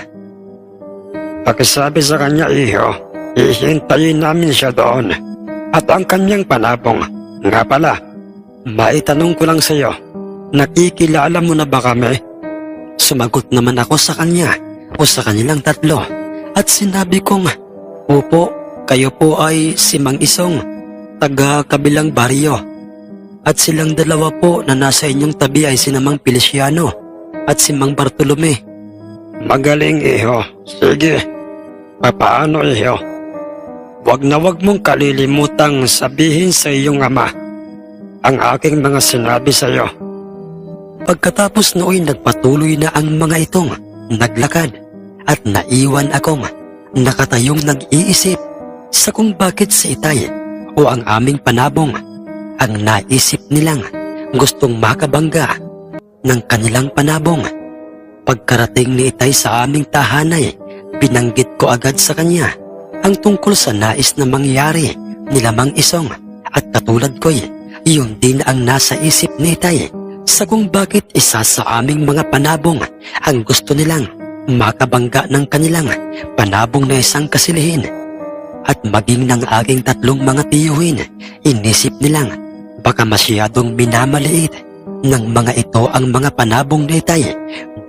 pakisabi sa kanya, iho, ihintayin namin siya doon at ang kanyang panabong. Nga pala, maitanong ko lang sa iyo, nakikilala mo na ba kami? Sumagot naman ako sa kanya o sa kanilang tatlo, at sinabi kong, opo, kayo po ay si Mang Isong, taga kabilang baryo, at silang dalawa po na nasa inyong tabi ay si Mang Feliciano at si Mang Bartolome. Magaling, iho. Sige, papaano, iho? Wag na wag mong kalilimutang sabihin sa iyong ama ang aking mga sinabi sa iyo. Pagkatapos nooy nagpatuloy na ang mga itong naglakad, at naiwan akong nakatayong nag-iisip sa kung bakit si Itay o ang aming panabong ang naisip nilang gustong makabangga ng kanilang panabong. Pagkarating ni Itay sa aming tahanay, binanggit ko agad sa kanya ang tungkol sa nais na mangyari nila Mang Isong, at katulad ko'y yun din ang nasa isip ni Itay sa kung bakit isa sa aming mga panabong ang gusto nilang makabangga ng kanilang panabong na isang kasilihin. At maging ng aking tatlong mga tiyuhin, inisip nilang baka masyadong minamaliit ng mga ito ang mga panabong ni Itay,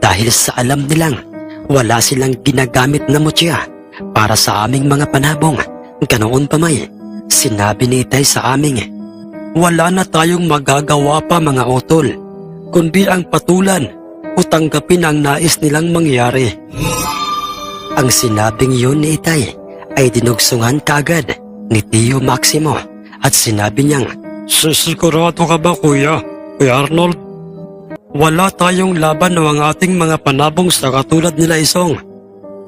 dahil sa alam nilang wala silang ginagamit na mutya para sa aming mga panabong. Ganoon pa may sinabi ni Itay sa aming, wala na tayong magagawa pa mga utol, kundi ang patulan o tanggapin ang nais nilang mangyari. Ang sinabing yun ni Itay ay dinugsungan kaagad ni Tio Maximo at sinabi niyang, Sisigurado ka ba Kuya Arnold? Wala tayong laban ng ating mga panabong sa katulad nila Isong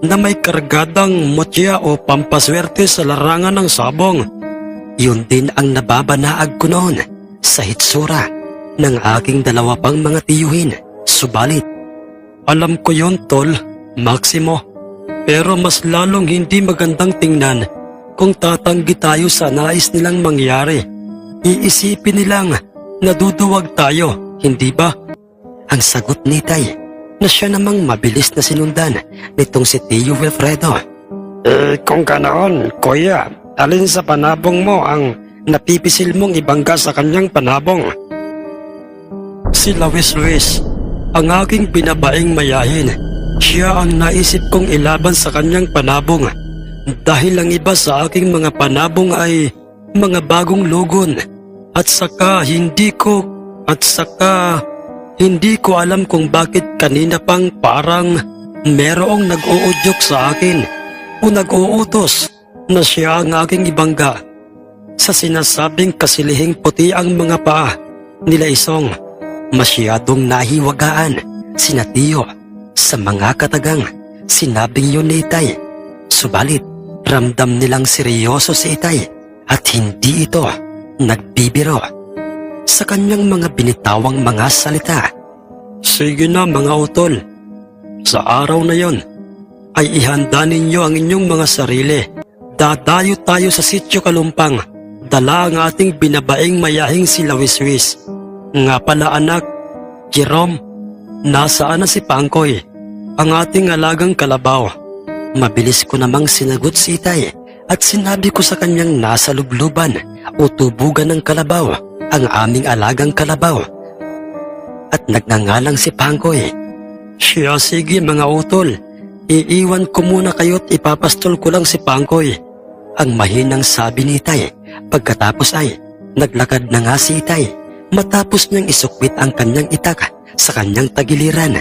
na may kargadang mutya o pampaswerte sa larangan ng sabong. yun din ang nababanaag ko noon sa hitsura ng aking dalawa pang mga tiyuhin. Subalit, Alam ko yon Tol, Maximo. Pero mas lalong hindi magandang tingnan kung tatanggi tayo sa nais nilang mangyari. Iisipin nilang naduduwag tayo, hindi ba? ang sagot ni Itay na siya namang mabilis na sinundan nitong si Tio Wilfredo. Kung ganoon, Kuya, alin sa panabong mo ang napipisil mong ibangga sa kanyang panabong? Si Luis, ang aking binabaing mayahin. Siya ang naisip kong ilaban sa kanyang panabong dahil ang iba sa aking mga panabong ay mga bagong lugon at saka hindi ko alam kung bakit kanina pang parang merong nag-uudyok sa akin o nag-uutos na siya ang aking ibangga. Sa sinasabing kasilihing puti ang mga paa nila Isong, Masyadong nahiwagaan sina Tio sa mga katagang sinabing yun ni Itay. Subalit, ramdam nilang seryoso si Itay at hindi ito nagbibiro sa kanyang mga binitawang mga salita. Sige na mga utol, sa araw na yon ay ihanda ninyo ang inyong mga sarili. Dadayo tayo sa Sitio Kalumpang, dala ang ating binabaing mayahing si Luis. Nga pala anak, Jerome, nasaan na si Pangkoy, ang ating alagang kalabaw? Mabilis ko namang sinagot si Itay at sinabi ko sa kanyang nasa lubluban o tubugan ng kalabaw ang aming alagang kalabaw. At nagngangalang si Pangkoy. Siya sige mga utol, iiwan ko muna kayo't ipapastol ko lang si Pangkoy. Ang mahinang sabi ni Itay. Pagkatapos ay naglakad na nga si Itay matapos niyang isukwit ang kanyang itak sa kanyang tagiliran.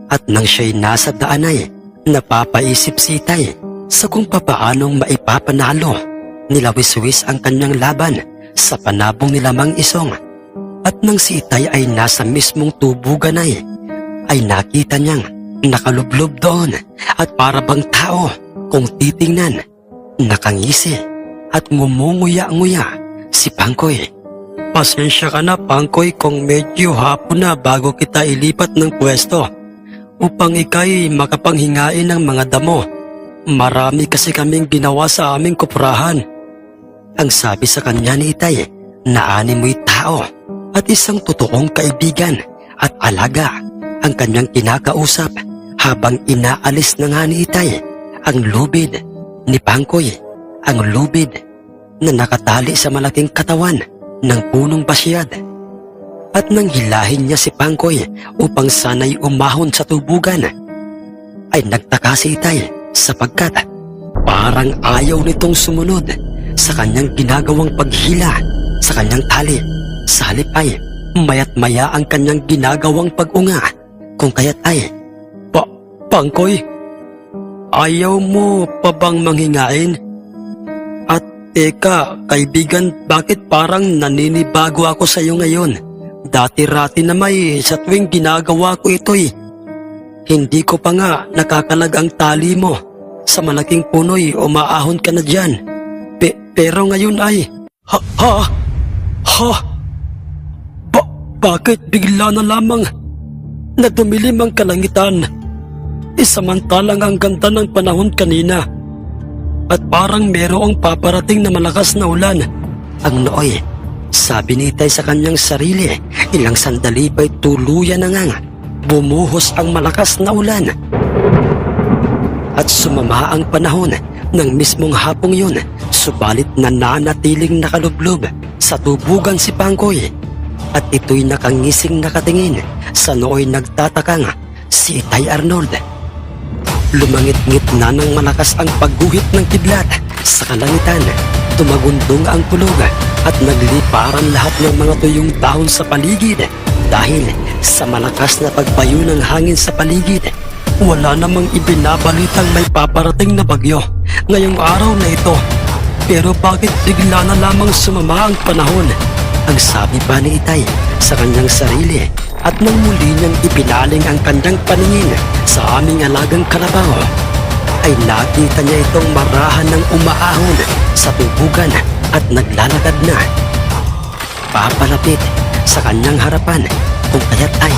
At nang siya'y nasa daan ay napapaisip si Itay sa kung papaanong maipapanalo ni Luis ang kanyang laban sa panabong nila Mang Isong. At nang si Itay ay nasa mismong tubugan ay nakita niyang nakalublob doon at para bang tao kung titingnan, nakangisi at ngumunguya-nguya si Pangkoy. Pasensya ka na Pangkoy kung medyo hapon na bago kita ilipat ng pwesto upang ikay makapanghingain ng mga damo. Marami kasi kaming ginawa sa aming kuprahan. Ang sabi sa kanya ni Itay na animoy tao at isang totoong kaibigan at alaga ang kanyang kinakausap habang inaalis na nga ni Itay ang lubid ni Pangkoy, ang lubid na nakatali sa malaking katawan ng punong basyad. At nang hilahin niya si Pangkoy upang sana'y umahon sa tubugan, ay nagtaka si Itay sapagkat parang ayaw nitong sumunod sa kanyang ginagawang paghila sa kanyang tali. Sa halip ay mayat maya ang kanyang ginagawang pag-unga, kung kaya't ay, Pangkoy, ayaw mo pa bang manghingain? At teka, kaibigan, bakit parang naninibago ako sa iyo ngayon? Dati-rati na may sa tuwing ginagawa ko ito'y hindi ko pa nga nakakalag ang tali mo sa malaking punoy o maahon ka na dyan. Pero ngayon ay, bakit bigla na lamang na dumilim ang kalangitan? Isamantalang ang ganda ng panahon kanina at parang merong paparating na malakas na ulan. ang nooy, sabi ni Itay sa kanyang sarili, ilang sandali ba'y tuluyan na ngang bumuhos ang malakas na ulan. At sumama ang panahon ng mismong hapong yun, subalit nananatiling nakalublob sa tubugan si Pangkoy. At ito'y nakangising nakatingin sa nooy nagtatakang si Itay Arnold. Lumangit-ngit na ng malakas ang pagguhit ng kidlat sa kalangitan. Tumagundong ang kulog at nagliparan lahat ng mga tuyong dahon sa paligid dahil sa malakas na pagbayo ng hangin sa paligid. Wala namang ibinabalitang may paparating na bagyo ngayong araw na ito. Pero bakit bigla na lamang sumama ang panahon? Ang sabi pa ni Itay sa kanyang sarili at nang muli niyang ipinaling ang kanyang paningin sa aming alagang kalabaw, ay nakita niya itong marahan ng umaahon sa tubugan at naglalakad na. Papalapit sa kanyang harapan kung kaya't ay,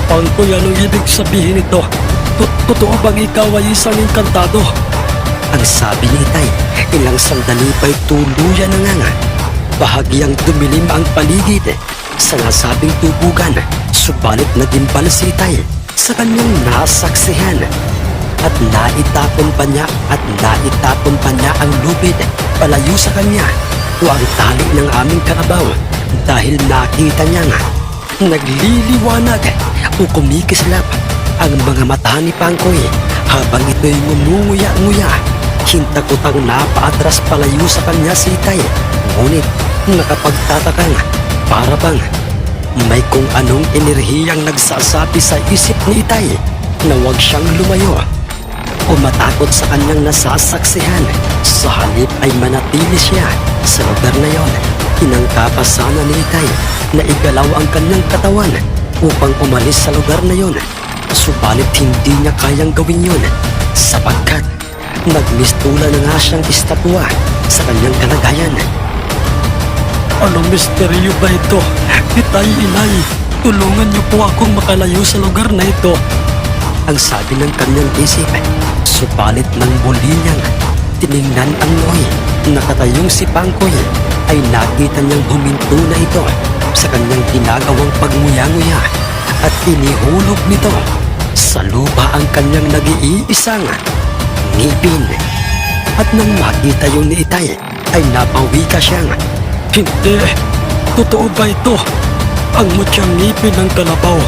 Pangkoy, anong ibig sabihin ito? Totoo bang ikaw ay isang engkantado? ang sabi ni Itay, ilang sandali pa'y tuluyan na nga. Bahagyang dumilim ang paligid sa nasabing tubugan, subalit nagimbal si Itay sa kanyang nasaksihan. At naitapon pa niya ang lubid palayo sa kanya o ang tali ng aming kalabaw dahil nakita niya nga nagliliwanag o kumikislap ang mga mata ni Pangkoy habang ito'y ngumunguya-nguya. Hintakotang napaatras palayo sa kanya si Itay, ngunit nakapagtatakang para bang may kung anong enerhiyang nagsasabi sa isip ni Itay na huwag siyang lumayo o matakot sa kanyang nasasaksihan. Sa halip ay manatili siya sa lugar na yon. Tinangkapas sana ni Itay na igalaw ang kanyang katawan upang umalis sa lugar na yon. Subalit hindi niya kayang gawin yun sapagkat nagmistula na nga siyang estatwa sa kanyang kalagayan. Anong misteryo ba ito? Itay, inay, tulungan niyo po akong makalayo sa lugar na ito. Ang sabi ng kanyang isip, subalit nang muli niyang tiningnan ang Noy, nakatayong si Pangkoy, ay nakita niyang huminto na ito sa kanyang ginagawang pagmuya-nguya at inihulog nito sa lupa ang kanyang nag-iisang ngipin. At nang makita yun ni Itay, ay napawi ka siyang, Hindi. Totoo ba ito? Ang mutyang ngipin ng kalabaw.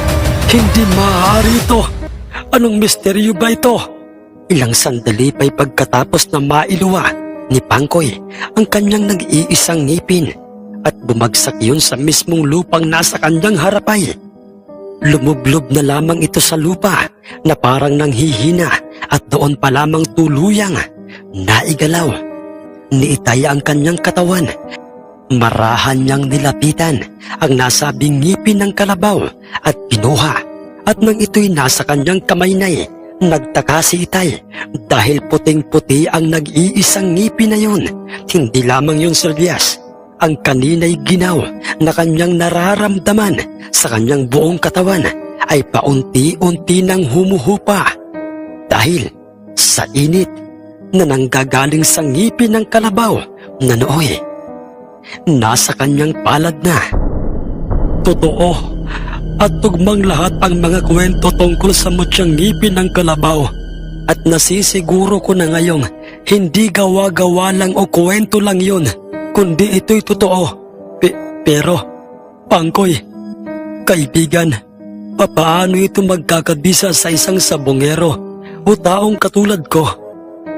Hindi maaari ito. Anong misteryo ba ito? Ilang sandali pa'y pagkatapos na mailuwa ni Pangkoy ang kanyang nag-iisang ngipin at bumagsak yun sa mismong lupang nasa kanyang harapay. Lumublob na lamang ito sa lupa na parang nanghihina at doon pa lamang tuluyang naigalaw ni Itay ang kanyang katawan. Marahan niyang nilapitan ang nasabing ngipin ng kalabaw at kinuha, at nang ito'y nasa kanyang kamay na'y nagtaka si Itay dahil puting-puti ang nag-iisang ngipin na yun. Hindi lamang yun, Silvias, ang kanina'y ginaw na kanyang nararamdaman sa kanyang buong katawan ay paunti-unti nang humuhupa dahil sa init na nanggagaling sa ngipin ng kalabaw na nooy nasa kanyang palad na. Totoo. At tugmang lahat ang mga kwento tungkol sa mutyang ngipin ng kalabaw. At nasisiguro ko na ngayong hindi gawa-gawa lang o kwento lang yun, kundi ito'y totoo. Pero, Pangkoy, kaibigan, papaano ito magkakabisa sa isang sabongero o taong katulad ko?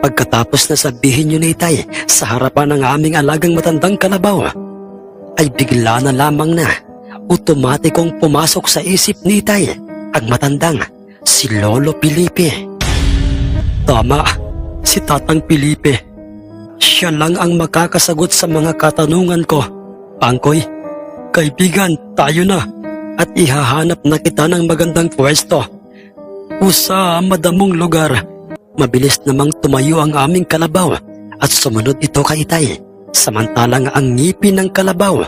Pagkatapos na sabihin niyo ni Itay sa harapan ng aming alagang matandang kalabaw, ay bigla na lamang na otomatikong pumasok sa isip ni Itay ang matandang si Lolo Felipe. Tama, si Tatang Felipe. Siya lang ang makakasagot sa mga katanungan ko. Pangkoy, kaibigan, tayo na at ihahanap na kita ng magandang pwesto o sa madamong lugar. Mabilis namang tumayo ang aming kalabaw at sumunod ito kay Itay, samantalang ang ngipin ng kalabaw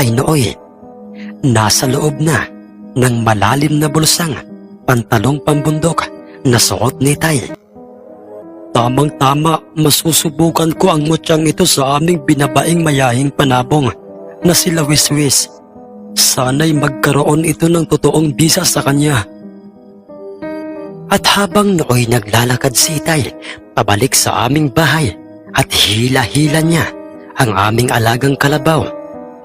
ay nooy nasa loob na ng malalim na bulsang pantalong pambundok na suot ni Itay. Tamang-tama, masusubukan ko ang mutyang ito sa aming binabaing mayahing panabong na sila Wiswis. Sana'y magkaroon ito ng totoong bisa sa kanya. At habang nooy naglalakad si Itay pabalik sa aming bahay at hila-hila niya ang aming alagang kalabaw,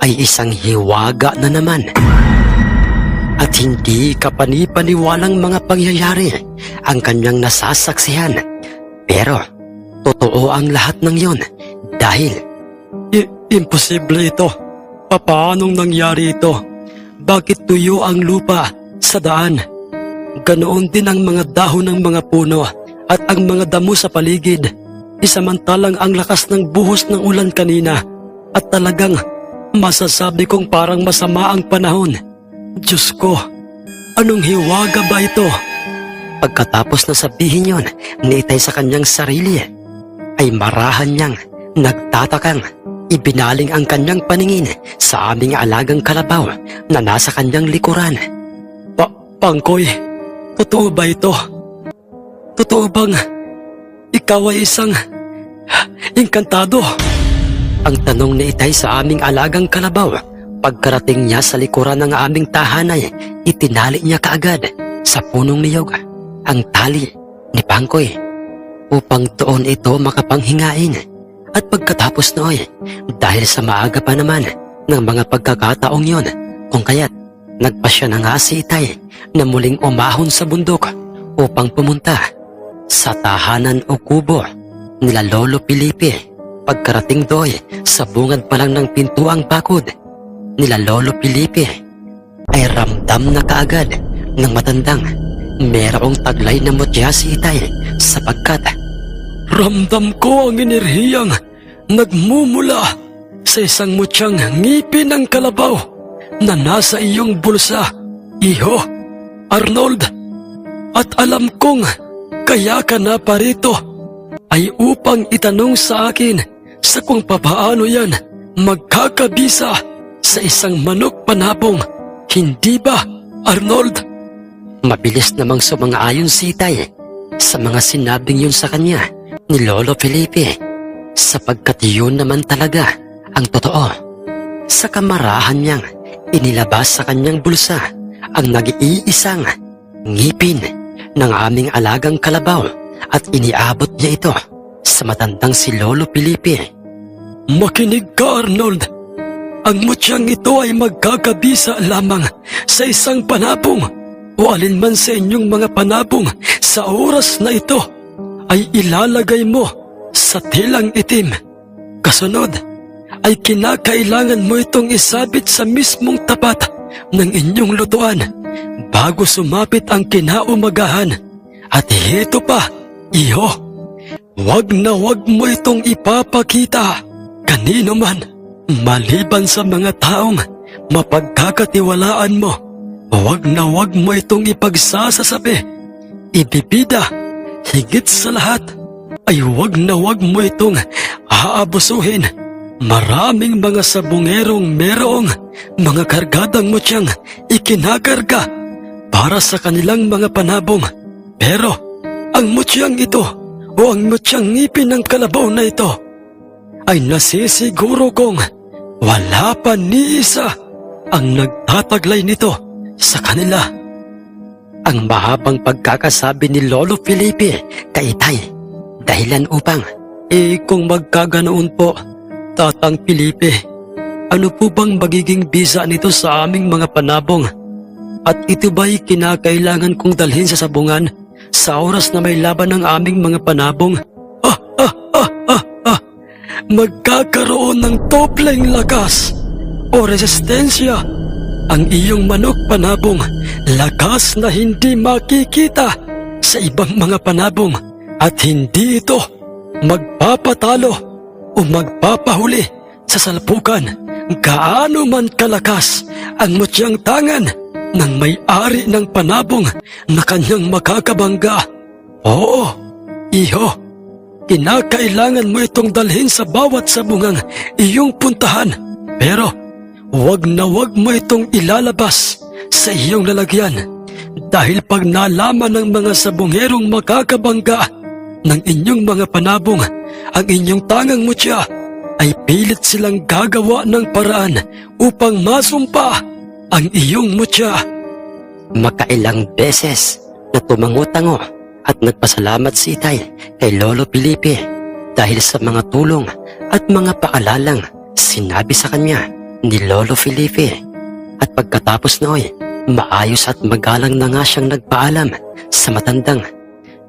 ay isang hiwaga na naman. At hindi kapanipaniwalang mga pangyayari ang kanyang nasasaksihan. Pero totoo ang lahat ng yon dahil Imposible ito. Paanong nangyari ito? Bakit tuyo ang lupa sa daan? Ganoon din ang mga dahon ng mga puno at ang mga damo sa paligid. Isamantalang ang lakas ng buhos ng ulan kanina at talagang masasabi kong parang masama ang panahon. Diyos ko, anong hiwaga ba ito? Pagkatapos na sabihin yon ni Itay sa kanyang sarili, ay marahan niyang nagtatakang ibinaling ang kanyang paningin sa aming alagang kalabaw na nasa kanyang likuran. Pangkoy, totoo ba ito? Totoo bang ikaw ay isang engkantado? Ang tanong ni Itay sa aming alagang kalabaw. Pagkarating niya sa likuran ng aming tahanay, itinali niya kaagad sa punong niyog ang tali ni Pangkoy upang doon ito makapanghingain. At pagkatapos nooy, dahil sa maaga pa naman ng mga pagkakataong yon, kung kaya't nagpasya na nga si Itay na muling umahon sa bundok upang pumunta sa tahanan o kubo nila Lolo Felipe. Pagkarating doy, sa bungad pa lang ng pintuang bakod nila Lolo Felipe, ay ramdam na kaagad ng matandang merong taglay na mutya si Itay sapagkat ramdam ko ang enerhiyang nagmumula sa isang mutyang ngipin ng kalabaw na nasa iyong bulsa, Iho, Arnold. At alam kong kaya ka na parito ay upang itanong sa akin sa kung papaano yan magkakabisa sa isang manok panabong. Hindi ba, Arnold? Mabilis namang sumang-ayon si Itay sa mga sinabing yun sa kanya ni Lolo Felipe, sapagkat yun naman talaga ang totoo. Sa kamarahan niyang inilabas sa kanyang bulsa ang nag-iisang ngipin ng aming alagang kalabaw at iniabot niya ito sa matandang si Lolo Felipe. Makinig ka, Arnold. Ang mutyang ito ay magkakabisa lamang sa isang panabong o alinman sa inyong mga panabong sa oras na ito ay ilalagay mo sa tilang itim. Kasunod ay kinakailangan mo itong isabit sa mismong tapat ng inyong lutuan bago sumapit ang kinaumagahan. At hito pa, Iho, wag na wag mo itong ipapakita kanino man maliban sa mga taong mapagkakatiwalaan mo. Wag na wag mo itong ipagsasasabi. Ibibida, higit sa lahat, ay wag na wag mo itong aabusuhin. Maraming mga sabungerong merong mga kargadang mutyang ikinakarga para sa kanilang mga panabong. Pero ang mutyang ito o ang mutyang ngipin ng kalabaw na ito ay nasisiguro kong wala pa ni isa ang nagtataglay nito sa kanila. Ang mahabang pagkakasabi ni Lolo Felipe kay Itay, dahilan upang, kung magkaganoon po, Tatang Felipe, ano po bang magiging bisa nito sa aming mga panabong? At ito ba'y kinakailangan kong dalhin sa sabungan sa oras na may laban ng aming mga panabong? Magkakaroon ng dobleng lakas o resistensya ang iyong manok panabong, lakas na hindi makikita sa ibang mga panabong, at hindi ito magpapatalo o magpapahuli sa salpukan gaano man kalakas ang mutyang tangan ng may-ari ng panabong na kanyang makakabangga. Oo, Iho, kinakailangan mo itong dalhin sa bawat sabungang iyong puntahan, pero wag na wag mo itong ilalabas sa iyong lalagyan, dahil pag nalaman ng mga sabungerong makakabangga ng inyong mga panabong ang inyong tangang mutya, ay pilit silang gagawa ng paraan upang masumpa ang iyong mutya. Makailang beses na tumango-tango at nagpasalamat si Itay kay Lolo Felipe dahil sa mga tulong at mga paalalang sinabi sa kanya ni Lolo Felipe. At pagkatapos nooy, maayos at magalang na nga siyang nagpaalam sa matandang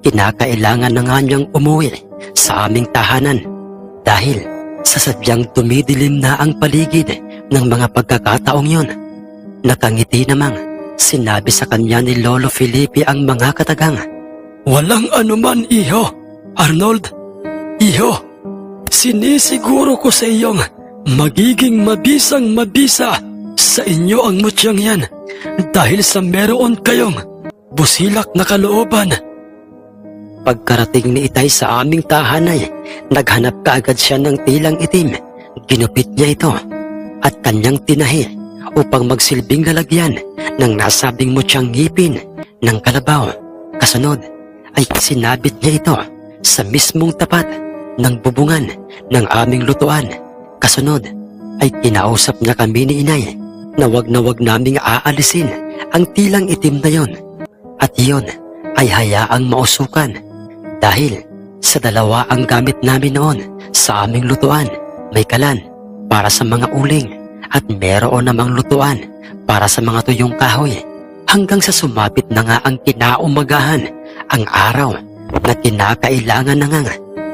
kinakailangan na nga niyang umuwi sa aming tahanan dahil sa sadyang dumidilim na ang paligid ng mga pagkakataong yon. Nakangiti namang sinabi sa kanya ni Lolo Felipe ang mga katagang, Walang anuman, iho. Arnold, iho, sinisiguro ko sa iyong magiging mabisang mabisa sa inyo ang mutyang yan dahil sa meron kayong busilak na kalooban. Pagkarating ni Itay sa aming tahanay, naghanap kaagad siya ng tilang itim. Ginupit niya ito at kanyang tinahi upang magsilbing lalagyan ng nasabing mutyang ngipin ng kalabaw. Kasunod ay sinabit niya ito sa mismong tapat ng bubungan ng aming lutuan. Kasunod ay kinausap niya kami ni Inay na wag naming aalisin ang tilang itim na yon. At iyon ay hayaang mausukan dahil sa dalawa ang gamit namin noon sa aming lutuan. May kalan para sa mga uling at meron namang lutuan para sa mga tuyong kahoy. Hanggang sa sumapit na nga ang kinaumagahan, ang araw na kinakailangan na nga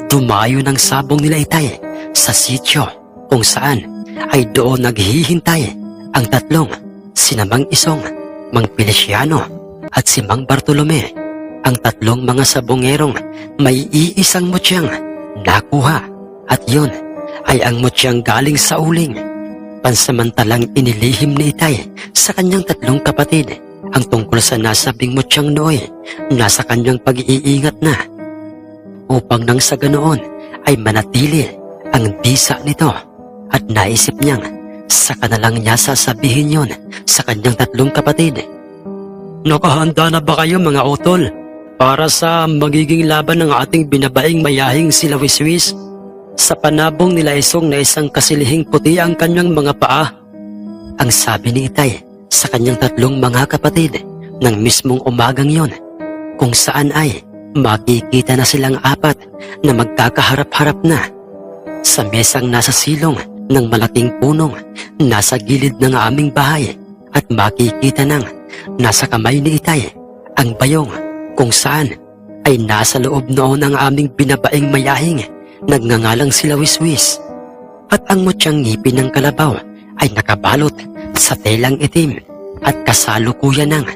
dumayo ng sabong nila Itay sa sityo kung saan ay doon naghihintay ang tatlong, si Mang Isong, Mang Feliciano at si Mang Bartolome, ang tatlong mga sabongerong may iisang mutyang nakuha at yun ay ang mutyang galing sa uling. Pansamantalang inilihim ni Itay sa kanyang tatlong kapatid ang tungkol sa nasabing mutyang nooy nasa kanyang pag-iingat na upang nang sa ganoon ay manatili ang bisa nito at naisip niyang sa kanalang niya sasabihin yon sa kanyang tatlong kapatid. Nakahanda na ba kayo mga utol para sa magiging laban ng ating binabaing mayahing sila Wiswis? Sa panabong nila Isong na isang kasilihing puti ang kanyang mga paa. Ang sabi ni Itay sa kanyang tatlong mga kapatid ng mismong umagang yon, kung saan ay makikita na silang apat na magkakaharap-harap na sa mesang nasa silong ng malaking punong nasa gilid ng aming bahay, at makikita nang nasa kamay ni Itay ang bayong kung saan ay nasa loob noon ang aming binabaing mayahing nagngangalang sila Wiswis, at ang mutyang ngipin ng kalabaw ay nakabalot sa telang itim at kasalukuyan ng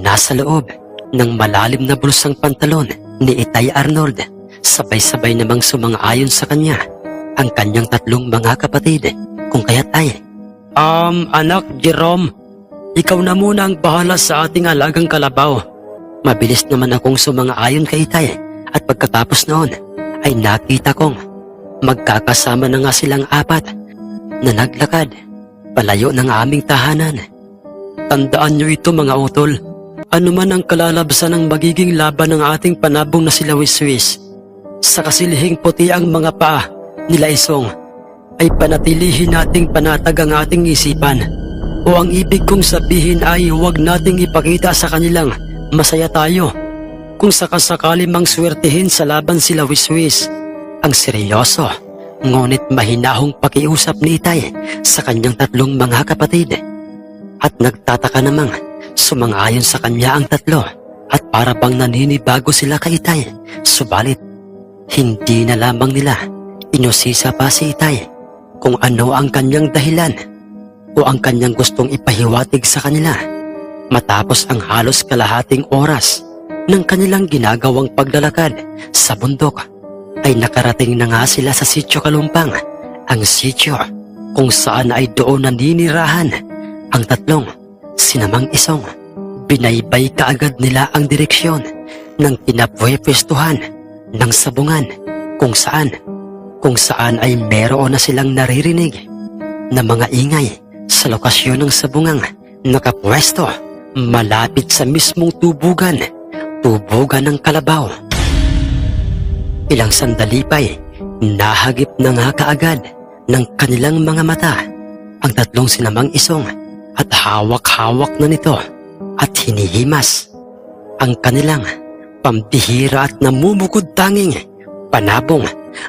nasa loob ng malalim na bulsang pantalon ni Itay Arnold. Sabay-sabay namang sumang-ayon sa kanya ang kanyang tatlong mga kapatid, kung kaya't ay, Anak Jerome, ikaw na muna ang bahala sa ating alagang kalabaw. Mabilis naman akong sumang-ayon kay Itay, at pagkatapos noon ay nakita kong magkakasama na nga silang apat na naglakad palayo ng aming tahanan. Tandaan niyo ito mga utol, ano man ang kalalabsan ng magiging laban ng ating panabong na sila Wiswis, sa kasilihing puti ang mga paa nila Isong, ay panatilihin nating panatag ang ating isipan. O ang ibig kong sabihin ay huwag nating ipakita sa kanilang masaya tayo kung sakasakali mang swertihin sa laban sila Wiswis. Ang seryoso ngunit mahinahong pakiusap ni Itay sa kanyang tatlong mga kapatid, at nagtataka namang sumang-ayon sa kanya ang tatlo, at para bang naninibago sila kay Itay. Subalit hindi na lamang nila inusisa pa si Itay kung ano ang kanyang dahilan o ang kanyang gustong ipahiwatig sa kanila. Matapos ang halos kalahating oras ng kanilang ginagawang paglalakad sa bundok, ay nakarating na nga sila sa Sitio Kalumpang, ang sitio kung saan ay doon naninirahan ang tatlong, si Mang Isong. Binaybay kaagad nila ang direksyon ng pinapwepestuhan ng sabungan, kung saan ay meron na silang naririnig na mga ingay sa lokasyon ng sabungang nakapwesto malapit sa mismong tubugan ng kalabaw. Ilang sandali pa'y nahagip na nga kaagad ng kanilang mga mata ang tatlong si Mang Isong, at hawak-hawak na nito at hinihimas ang kanilang pambihira at namumukod tanging panabong,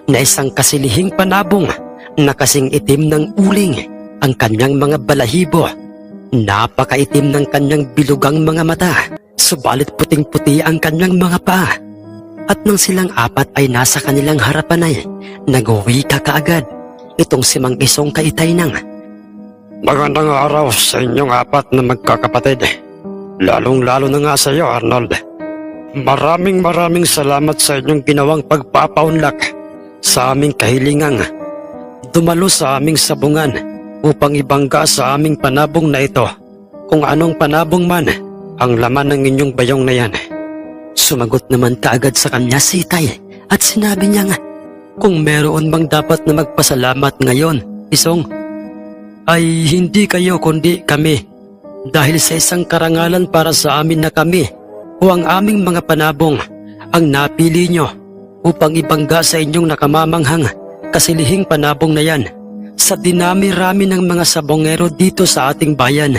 na isang kasilihing panabong na kasing itim ng uling ang kanyang mga balahibo. Napakaitim ng kanyang bilugang mga mata, subalit puting-puti ang kanyang mga paa. At nang silang apat ay nasa kanilang harapan ay nag-uwi kaagad itong si Mang Isong kay Itay nang, Magandang araw sa inyong apat na magkakapatid. Lalong-lalo na nga sa iyo, Arnold. Maraming salamat sa inyong ginawang pagpapaunlak sa aming kahilingang dumalo sa aming sabungan upang ibangga sa aming panabong na ito kung anong panabong man ang laman ng inyong bayong na yan. Sumagot naman kaagad sa kanya si Itay at sinabi niya nga, kung meron bang dapat na magpasalamat ngayon, Isong, ay hindi kayo kundi kami dahil sa isang karangalan para sa amin na kami o ang aming mga panabong ang napili nyo upang ibangga sa inyong nakamamanghang kasilihing panabong na yan sa dinami-rami ng mga sabongero dito sa ating bayan.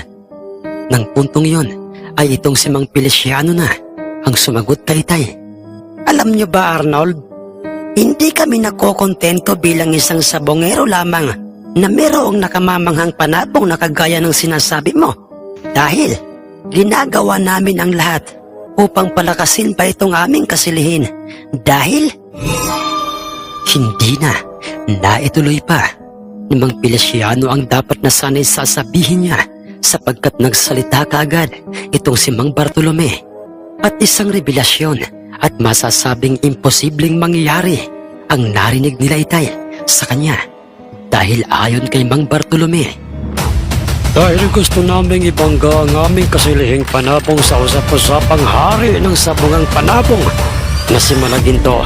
Nang puntong yon ay itong si Mang Feliciano na ang sumagot kay Itay. Alam niyo ba, Arnold, hindi kami nakokontento bilang isang sabongero lamang na mayroong nakamamanghang panabong na kagaya ng sinasabi mo. Dahil ginagawa namin ang lahat upang palakasin pa itong aming kasilihin. Dahil Hindi na, naituloy pa ni Mang Feliciano ang dapat na sana'y sasabihin niya sapagkat nagsalita kaagad itong si Mang Bartolome at isang revelasyon at masasabing imposibleng mangyari ang narinig nila Itay sa kanya dahil ayon kay Mang Bartolome. dahil gusto naming ibangga ang aming kasilihing panabong sa usap-usapang hari ng sabungang panabong na si Malaginto,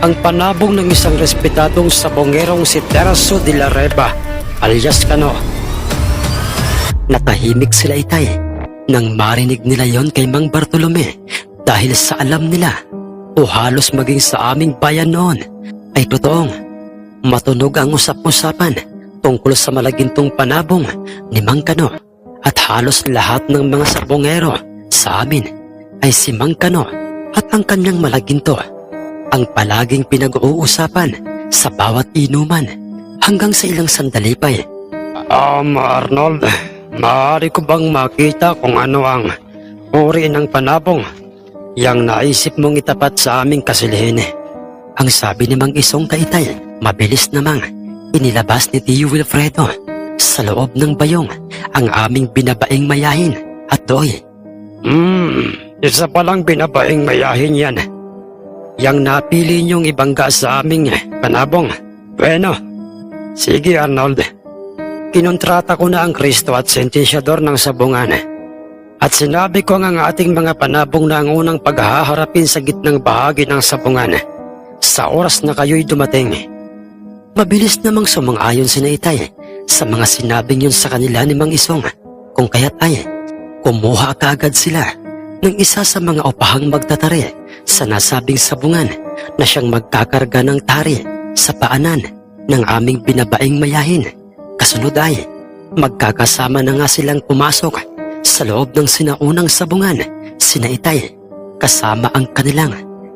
ang panabong ng isang respetadong sabongerong si Terso de la Reba alias Kano. Natahimik sila Itay nang marinig nila yon kay Mang Bartolome dahil sa alam nila o halos maging sa aming bayan noon ay totoong matunog ang usap-usapan tungkol sa malagintong panabong ni Mang Kano at halos lahat ng mga sabongero sa amin ay si Mang Kano at ang kanyang malaginto ang palaging pinag-uusapan sa bawat inuman hanggang sa ilang sandali pa Arnold, maaari ko bang makita kung ano ang uri ng panabong yang naisip mong itapat sa aming kasilihin? Ang sabi ni Mang Isong kay Itay, mabilis namang inilabas ni Tio Wilfredo sa loob ng bayong ang aming binabaing mayahin at doy. Isa palang binabaing mayahin yan. Yang napili niyong ibangga sa aming panabong. Bueno, sige Arnold. Kinontrata ko na ang Kristo at sentensyador ng sabungan. At sinabi ko ang ating mga panabong na ang unang paghaharapin sa gitnang bahagi ng sabungan sa oras na kayo'y dumating. Mabilis namang sumang-ayon si Itay sa mga sinabing yun sa kanila ni Mang Isong kung kaya't ay kumuha kaagad sila ng isa sa mga upahang magtatari sa nasabing sabungan na siyang magkakarga ng tari sa paanan ng aming binabaing mayahin. Kasunod ay magkakasama na nga silang pumasok sa loob ng sinaunang sabungan sina Itay kasama ang kanilang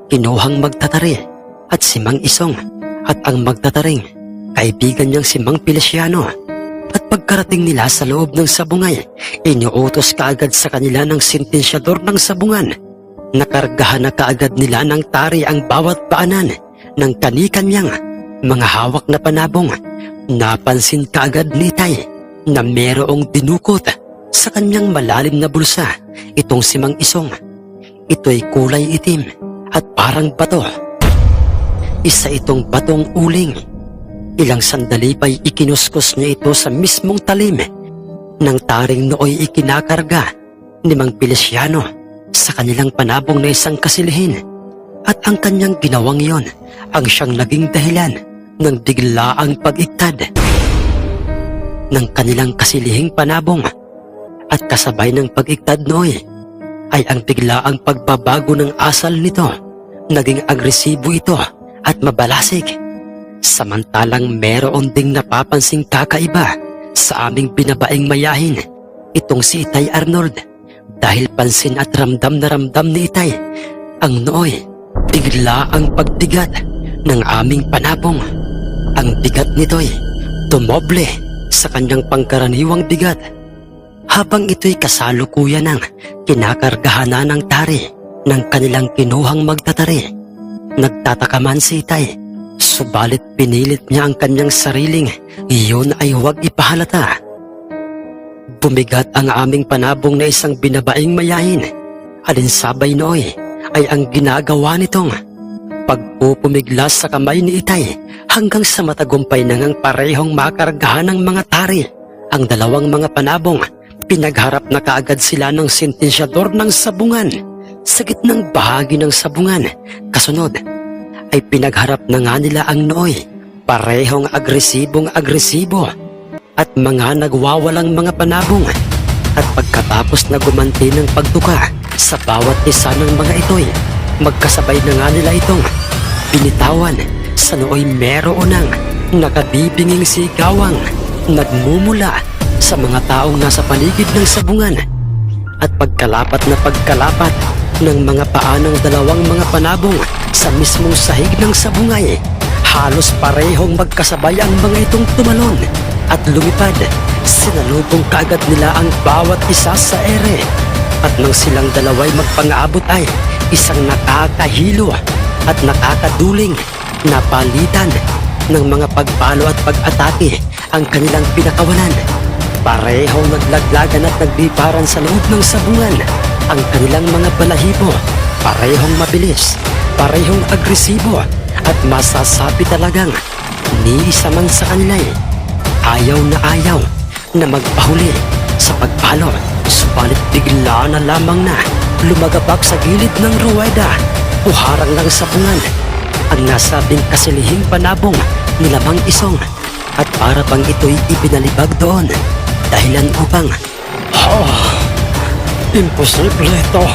kinuhang magtatari at si Mang Isong at ang magtataring kaibigan niyang si Mang Feliciano. At pagkarating nila sa loob ng sabungay, iniutos kaagad sa kanila ng sentensyador ng sabungan. Nakargahan na kaagad nila ng tari ang bawat paanan ng kani-kanyang mga hawak na panabong. Napansin kaagad ni Itay na merong dinukot sa kanyang malalim na bulsa itong si Mang Isong. Ito'y kulay itim at parang bato. Isa itong batong uling. Ilang sandali pa'y ikinuskos niya ito sa mismong talim ng taring nooy ikinakarga ni Mang Feliciano sa kanilang panabong na isang kasilihin. At ang kanyang ginawang yon ang siyang naging dahilan ng biglaang pag-iktad ng kanilang kasilihing panabong. At kasabay ng pag-iktad nooy ay ang biglaang pagbabago ng asal nito. Naging agresibo ito at mabalasig. Samantalang meron ding napapansing kakaiba sa aming binabaing mayahin itong si Itay Arnold dahil pansin at ramdam na ramdam ni Itay ang nooy bigla ang pagbigat ng aming panabong. Ang bigat nito'y tumoble sa kanyang pangkaraniwang bigat habang ito'y kasalukuyan ng kinakargahan na ng tari ng kanilang kinuhang magtatari. Nagtataka man si Itay, subalit pinilit niya ang kanyang sariling iyon ay huwag ipahalata. Pumigat ang aming panabong na isang binabaing mayahin. Alinsabay nooy ay ang ginagawa nitong pagpupumiglas sa kamay ni Itay hanggang sa matagumpay na ngang parehong makargahan ng mga tari. Ang dalawang mga panabong, pinagharap na kaagad sila ng sentensyador ng sabungan. Sa gitnang bahagi ng sabungan, kasunod ay pinagharap na nga nila ang nooy, parehong agresibo at mga nagwawalang mga panabong. At pagkatapos na gumanti ng pagtuka sa bawat isa ng mga ito'y, magkasabay na nga nila itong binitawan sa nooy meron ng nakabibinging sigawang nagmumula sa mga taong nasa paligid ng sabungan. At pagkalapat na pagkalapat ng mga paa ng dalawang mga panabong sa mismong sahig ng sabungay, halos parehong magkasabay ang mga itong tumalon at lumipad. Sinalubong kaagad nila ang bawat isa sa ere. At nang silang dalaway magpangaabot ay isang nakakahilo at nakakaduling na palitan ng mga pagpalo at pag-atake ang kanilang pinakawalan. Parehong naglaglagan at nagbiparan sa loob ng sabungan ang kanilang mga balahibo. Parehong mabilis, parehong agresibo at masasabi talagang ni isa man sa kanila'y ayaw na magpahuli sa pagpalo. Subalit bigla na lamang na lumagabak sa gilid ng ruweda o harang ng sabungan ang nasabing kasilihing panabong ni Lamang Isong. At para bang ito'y ipinalibag doon dahilan upang Imposible ito.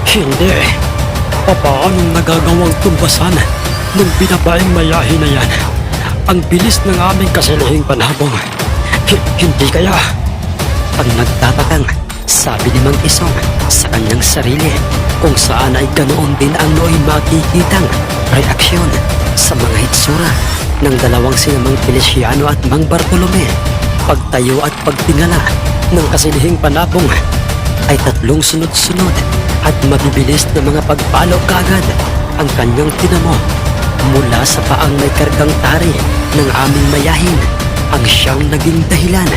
Hindi. Papaanong nagagawang tumbasan ng binabaing mayahin na yan? Ang bilis ng aming kasilihing panabong. Hindi kaya. Ang nagtatakang sabi ni Mang Isong sa kanyang sarili, kung saan ay ganoon din ang nooy makikitang reaksyon sa mga hitsura ng dalawang sinamang Feliciano at Mang Bartolome. Pagtayo at pagtingala ng kasilihing panabong ay tatlong sunod-sunod at mabibilis na mga pagpalo kaagad ang kanyang tinamo mula sa paang may kargang tari ng aming mayahin, ang siyang naging dahilan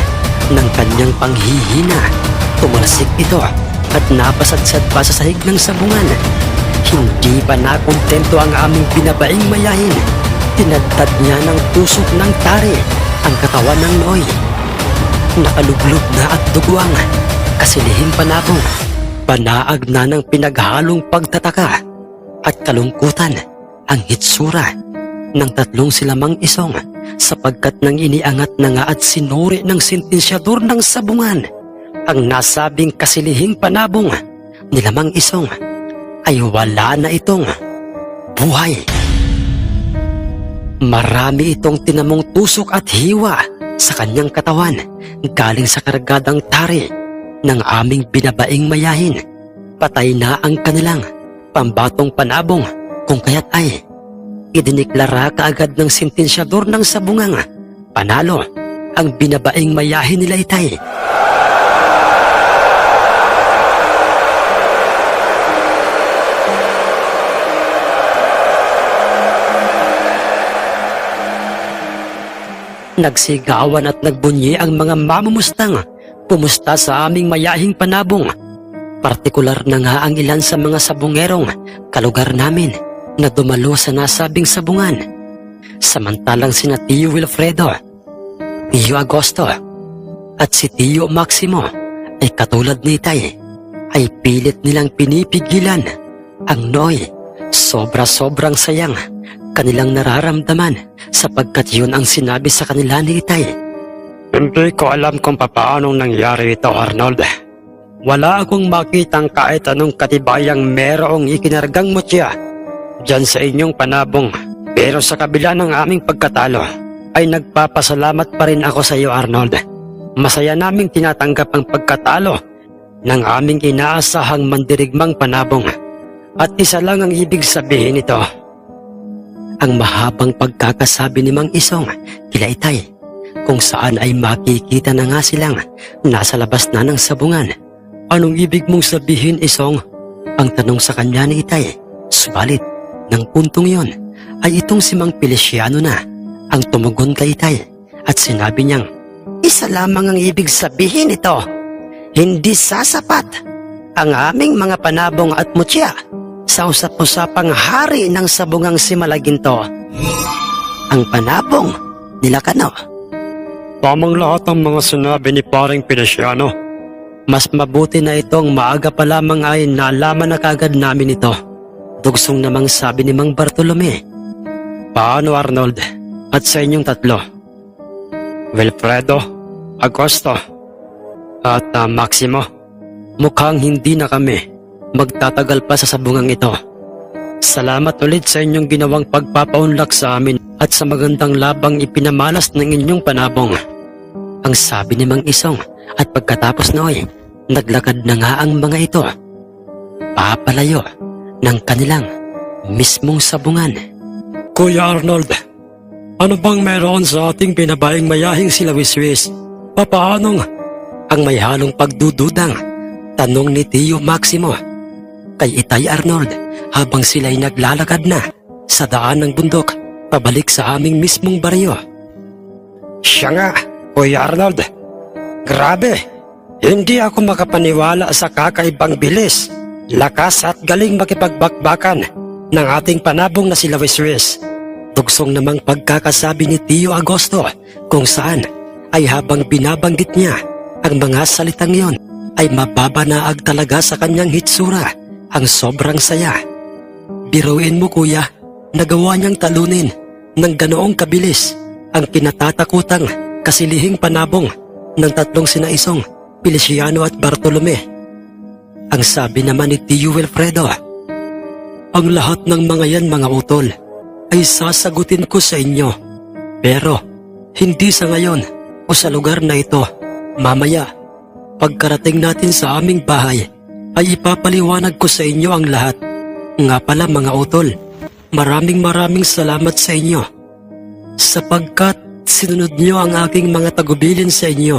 ng kanyang panghihina. Tumalsik ito at napasadsad pa sa sahig ng sabungan. Hindi pa nakontento ang aming binabaing mayahin. Tinadtad niya ng tusok ng tari ang katawan ng nooy. Nakaluglob na at duguang kasilihing panabong. Panaag na ng pinaghalong pagtataka at kalungkutan ang hitsura ng tatlong silamang Isong, sapagkat nang iniangat na nga at sinuri ng sentensyador ng sabungan ang nasabing kasilihing panabong ni Lamang Isong, ay wala na itong buhay. Marami itong tinamong tusok at hiwa sa kanyang katawan galing sa kargadang tari ng aming binabaing mayahin. Patay na ang kanilang pambatong panabong, kung kaya't ay idiniklara kaagad ng sentensyador ng sabungang panalo ang binabaing mayahin nila Itay. Nagsigawan at nagbunyi ang mga mamumustang pumusta sa aming mayahing panabong. Partikular na nga ang ilan sa mga sabungerong kalugar namin na dumalo sa nasabing sabungan. Samantalang sina Tio Wilfredo, Tio Agosto at si Tio Maximo ay katulad ni Tay, ay pilit nilang pinipigilan ang nooy. Sobra-sobrang sayang kanilang nararamdaman sapagkat yun ang sinabi sa kanila ni Itay. Hindi ko alam kung papaanong nangyari ito, Arnold. Wala akong makitang kahit anong katibayang merong ikinargang mutya dyan sa inyong panabong. Pero sa kabila ng aming pagkatalo, ay nagpapasalamat pa rin ako sa iyo, Arnold. Masaya naming tinatanggap ang pagkatalo ng aming inaasahang mandirigmang panabong. At isa lang ang ibig sabihin nito. Ang mahabang pagkakasabi ni Mang Isong kila Itay, kung saan ay makikita na nga silang nasa labas na ng sabungan. Anong ibig mong sabihin, Isong? Ang tanong sa kanya ni Itay. Subalit, ng puntong yon ay itong si Mang Feliciano na ang tumugon kay Itay at sinabi niyang, Isa lamang ang ibig sabihin ito. Hindi sasapat ang aming mga panabong at mutya sa usap-usapang hari ng sabungang si Malaginto. Ang panabong nila Kano. Tamang lahat ng mga sinabi ni paring Pinasiano. Mas mabuti na itong maaga pa lamang ay nalaman na kagad namin ito. Dugsong namang sabi ni Mang Bartolome. Paano Arnold? At sa inyong tatlo? Wilfredo, Agosto, at Maximo. Mukhang hindi na kami magtatagal pa sa sabungang ito. Salamat ulit sa inyong ginawang pagpapaunlak sa amin at sa magandang labang ipinamalas ng inyong panabong. Ang sabi ni Mang Isong at pagkatapos noy, naglakad na nga ang mga ito. Papalayo ng kanilang mismong sabungan. Kuya Arnold, ano bang meron sa ating pinabayang mayahing sila Wiswis? Papaanong? Ang may halong pagdududang tanong ni Tio Maximo kay Itay Arnold habang sila'y naglalakad na sa daan ng bundok pabalik sa aming mismong baryo. Siya nga, Kuya Arnold. Grabe, hindi ako makapaniwala sa kakaibang bilis, lakas at galing makipagbakbakan ng ating panabong na sila Wiswis. Dugsong namang pagkakasabi ni Tio Agosto kung saan ay habang binabanggit niya ang mga salitang yon ay mababanaag talaga sa kanyang hitsura ang sobrang saya. Biruin mo kuya, nagawa niyang talunin ng ganoong kabilis ang kinatatakutang kasilihing panabong ng tatlong sinaisong, Feliciano at Bartolome. Ang sabi naman ni Tio Wilfredo, ang lahat ng mga yan mga utol ay sasagutin ko sa inyo. Pero hindi sa ngayon o sa lugar na ito. Mamaya, pagkarating natin sa aming bahay, ay ipapaliwanag ko sa inyo ang lahat. Nga pala mga utol, maraming salamat sa inyo sapagkat sinunod niyo ang aking mga tagubilin sa inyo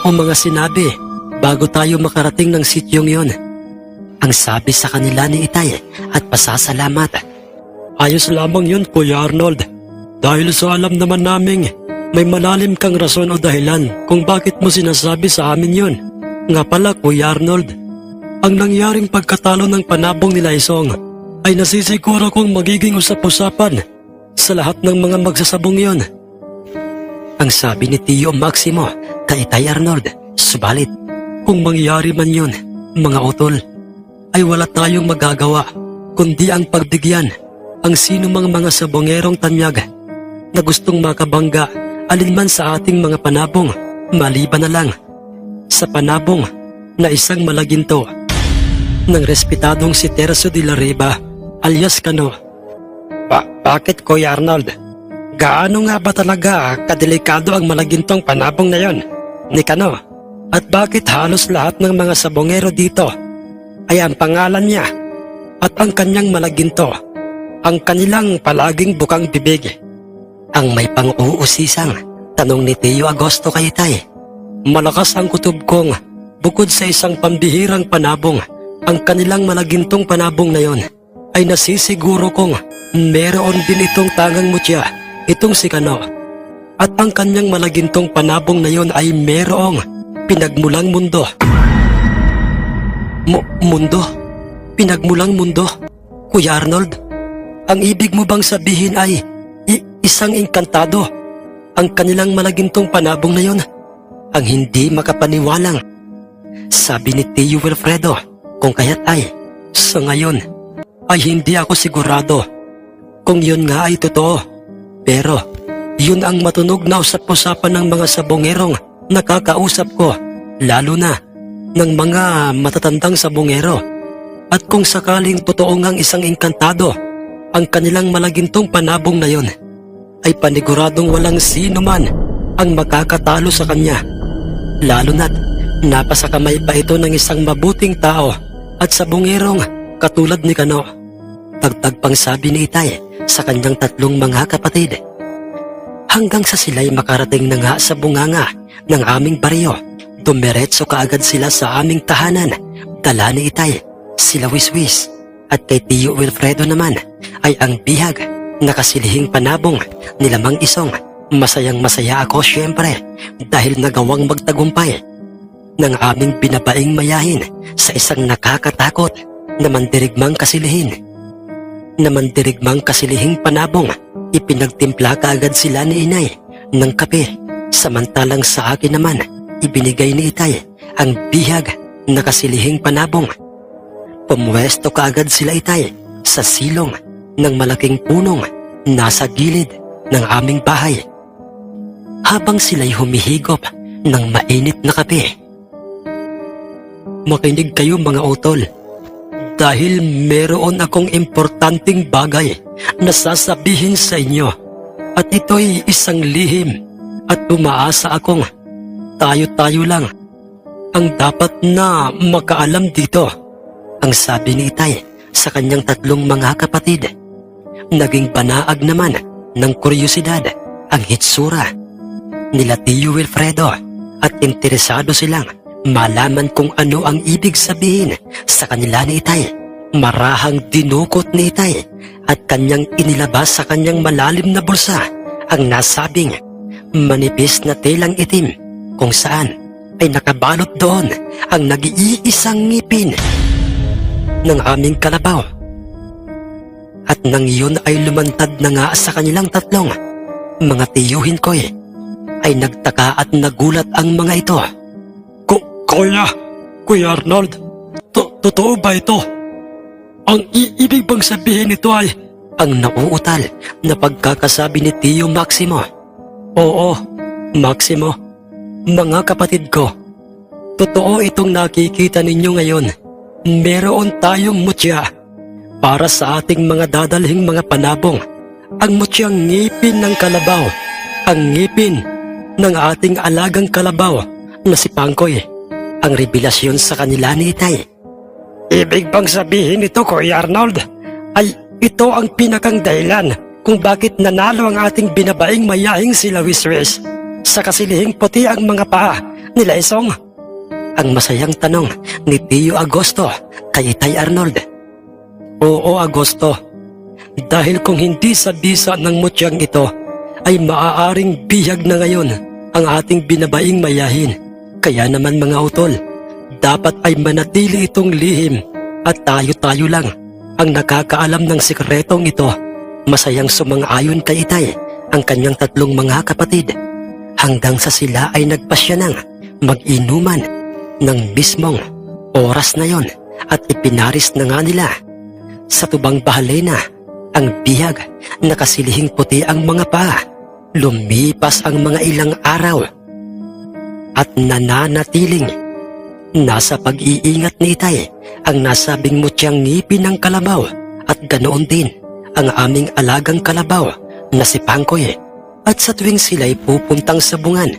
o mga sinabi bago tayo makarating ng sityong yon. Ang sabi sa kanila ni Itay at pasasalamat. Ayos lamang yun Kuya Arnold, dahil sa alam naman naming may malalim kang rason o dahilan kung bakit mo sinasabi sa amin yun. Nga pala Kuya Arnold, ang nangyaring pagkatalo ng panabong nila Isong ay nasisiguro kong magiging usap-usapan sa lahat ng mga magsasabong yon. Ang sabi ni Tio Maximo kay Itay Arnold, subalit kung mangyari man yun, mga utol, ay wala tayong magagawa kundi ang pagbigyan ang sinumang mga sabongerong tanyag na gustong makabangga alinman sa ating mga panabong, maliban na lang sa panabong na isang Malaginto ng respetadong si Tercio de la Riva alias Kano. Bakit Kuya Arnold? Gaano nga ba talaga kadelikado ang Malagintong panabong na yon ni Kano? At bakit halos lahat ng mga sabongero dito ay ang pangalan niya at ang kanyang Malaginto ang kanilang palaging bukang bibig? Ang may pang-uusisang tanong ni Tio Agosto kay Itay. Malakas ang kutob kong bukod sa isang pambihirang panabong, ang kanilang Malagintong panabong na yon ay nasisiguro kong meron din itong tangang mutya, itong si Kano. At ang kanyang Malagintong panabong na yon ay merong pinagmulang mundo. Mundo? Pinagmulang mundo? Kuya Arnold, ang ibig mo bang sabihin ay isang engkantado ang kanilang Malagintong panabong na yon? Ang hindi makapaniwalang sabi ni Tio Wilfredo, kung kaya't ay sa ngayon ay hindi ako sigurado kung yun nga ay totoo. Pero yun ang matunog na usap-usapan ng mga sabongerong nakakausap ko, lalo na ng mga matatandang sabongero. At kung sakaling totoo ngang isang engkantado ang kanilang Malagintong panabong na yon, ay paniguradong walang sino man ang makakatalo sa kanya. Lalo na't napasakamay pa ito ng isang mabuting tao at sabongerong katulad ni Kano. Tagtag pang sabi ni Itay sa kanyang tatlong mga kapatid. Hanggang sa sila'y makarating na nga sa bunganga ng aming baryo, dumiretso kaagad sila sa aming tahanan. Dala ni Itay sila Wiswis at kay Tio Wilfredo naman ay ang bihag na kasilihing panabong nila Mang Isong Masayang masaya ako syempre dahil nagawang magtagumpay ng aming binabaing mayahin sa isang nakakatakot na mandirigmang kasilihing. Na mandirigmang kasilihing panabong, ipinagtimpla kaagad sila ni inay ng kape, samantalang sa akin naman ibinigay ni itay ang bihag na kasilihing panabong. Pumwesto kaagad sila itay sa silong ng malaking punong nasa gilid ng aming bahay. Habang sila'y humihigop ng mainit na kape. Makinig kayo mga utol, dahil meron akong importanteng bagay na sasabihin sa inyo at ito'y isang lihim at umaasa akong tayo-tayo lang ang dapat na makaalam dito. Ang sabi ni itay sa kanyang tatlong mga kapatid. Naging banaag naman ng kuryosidad ang hitsura nila Tio Wilfredo at interesado silang malaman kung ano ang ibig sabihin sa kanila ni itay. Marahang dinukot ni itay at kanyang inilabas sa kanyang malalim na bulsa ang nasabing manipis na telang itim kung saan ay nakabalot doon ang nag-iisang ngipin ng aming kalabaw. At nang iyon ay lumantad na nga sa kanilang tatlong mga tiyuhin ko ay nagtaka at nagulat ang mga ito. Kuya Arnold, totoo ba ito? Ang ibig bang sabihin nito ay... Ang nauutal na pagkakasabi ni Tio Maximo. Oo, Maximo, mga kapatid ko, totoo itong nakikita ninyo ngayon. Meron tayong mutya para sa ating mga dadalhing mga panabong. Ang mutyang ngipin ng kalabaw, ang ngipin ng ating alagang kalabaw na si Pangkoy. Ang revelasyon sa kanila ni itay. Ibig bang sabihin ito, Kuya Arnold, ay ito ang pinakang dahilan kung bakit nanalo ang ating binabaing mayahing sila Wiswis sa kasilihing puti ang mga paa nila Isong? Ang masayang tanong ni Tio Agosto kay Itay Arnold. Oo, Agosto. Dahil kung hindi sa bisa ng mutyang ito, ay maaaring bihag na ngayon ang ating binabaing mayahin. Kaya naman mga utol, dapat ay manatili itong lihim at tayo-tayo lang ang nakakaalam ng sikretong ito. Masayang sumang-ayon kay itay ang kanyang tatlong mga kapatid hanggang sa sila ay nagpasya ng mag-inuman ng mismong oras na yon at ipinaris na nga nila sa tubang bahalena ang bihag na kasilihing puti ang mga paa. Lumipas ang mga ilang araw at nananatiling nasa pag-iingat ni itay ang nasabing mutyang ngipin ng kalabaw at ganoon din ang aming alagang kalabaw na si Pangkoy. At sa tuwing sila'y pupuntang sa bungan,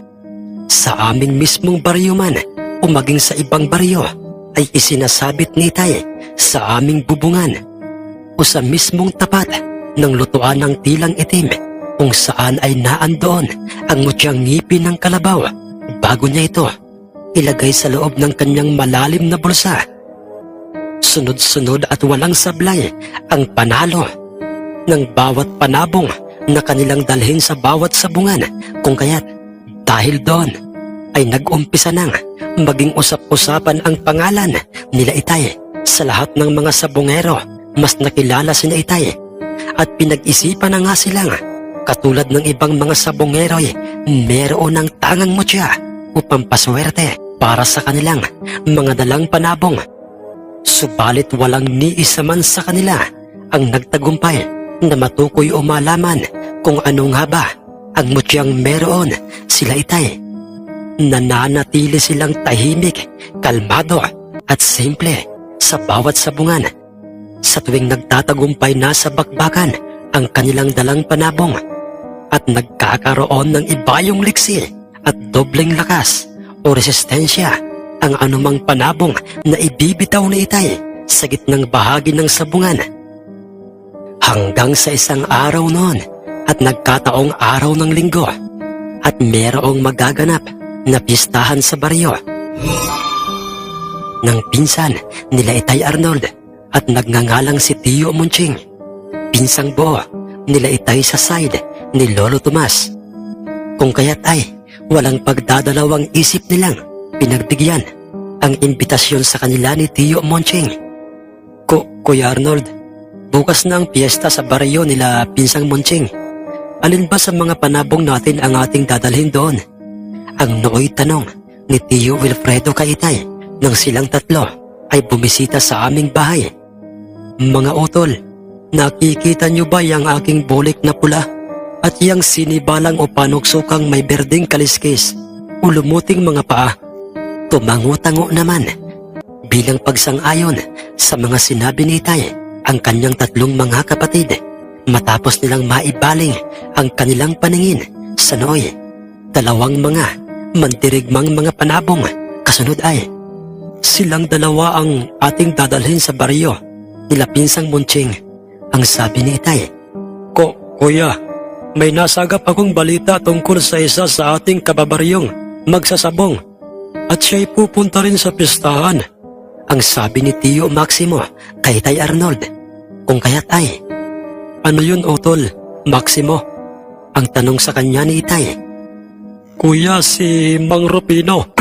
sa aming mismong baryo man o maging sa ibang baryo, ay isinasabit ni itay sa aming bubungan o sa mismong tapat ng lutuan ng tilang itim kung saan ay naandoon ang mutyang ngipin ng kalabaw. Bago niya ito ilagay sa loob ng kanyang malalim na bulsa. Sunod-sunod at walang sablay ang panalo ng bawat panabong na kanilang dalhin sa bawat sabungan, kung kaya't dahil doon ay nag-umpisa nang maging usap-usapan ang pangalan nila itay sa lahat ng mga sabungero. Mas nakilala sina itay at pinag-isipan na nga silang katulad ng ibang mga sabungero meron ng tangang mutya upang paswerte para sa kanilang mga dalang panabong. Subalit walang ni isa man sa kanila ang nagtagumpay na matukoy o malaman kung ano nga ba ang mutyang meron sila itay. Nananatili silang tahimik, kalmado at simple sa bawat sabungan. Sa tuwing nagtatagumpay na sa bakbakan ang kanilang dalang panabong at nagkakaroon ng ibayong liksi at dobleng lakas o resistensya ang anumang panabong na ibibitaw na itay sa gitnang bahagi ng sabungan. Hanggang sa isang araw noon at nagkataong araw ng linggo at merong magaganap na pistahan sa baryo ng pinsan nila Itay Arnold at nagngangalang si Tio Munching. Pinsang buo nila itay sa side ni Lolo Tomas. Kung kaya't ay walang pagdadalawang isip nilang pinagbigyan ang imbitasyon sa kanila ni Tio Monching. Kuya Arnold, bukas na ang piyesta sa baryo nila Pinsang Monching. Alin ba sa mga panabong natin ang ating dadalhin doon? Ang nooy tanong ni Tio Wilfredo kay Itay nang silang tatlo ay bumisita sa aming bahay. Mga utol, nakikita niyo ba yung aking bulik na pula? At yang sinibalang o panuksukang may berdeng kaliskis o lumuting mga paa? Tumango-tango naman. Bilang pagsang-ayon sa mga sinabi ni Itay, ang kanyang tatlong mga kapatid, matapos nilang maibaling ang kanilang paningin sa nooy, dalawang mga mandirigmang mga panabong kasunod ay, silang dalawa ang ating dadalhin sa baryo nila Pinsang Monching. Ang sabi ni Itay, Kuya, may nasagap akong balita tungkol sa isa sa ating kababaryong magsasabong at siya'y pupunta rin sa pistahan. Ang sabi ni Tio Maximo kay Tay Arnold. Kung kaya't ay, ano yun utol, Maximo? Ang tanong sa kanya ni Itay. Kuya, si Mang Rupino.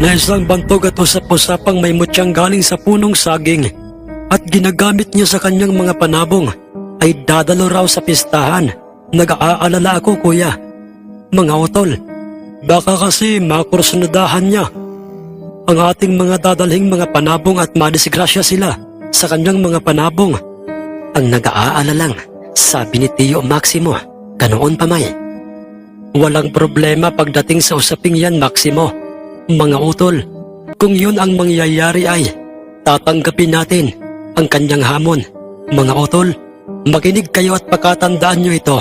Na isang bantog at usap-usapang may mutyang galing sa punong saging at ginagamit niya sa kanyang mga panabong ay dadalo raw sa pistahan. Nag-aalala ako, kuya. Mga utol, baka kasi makursunadahan niya ang ating mga dadalhing mga panabong at madisgrasya sila sa kanyang mga panabong. Ang nag-aalalang sabi ni Tio Maximo, ganoon pa may. Walang problema pagdating sa usaping yan, Maximo. Mga utol, kung yun ang mangyayari ay tatanggapin natin ang kanyang hamon. Mga utol, makinig kayo at pakatandaan nyo ito.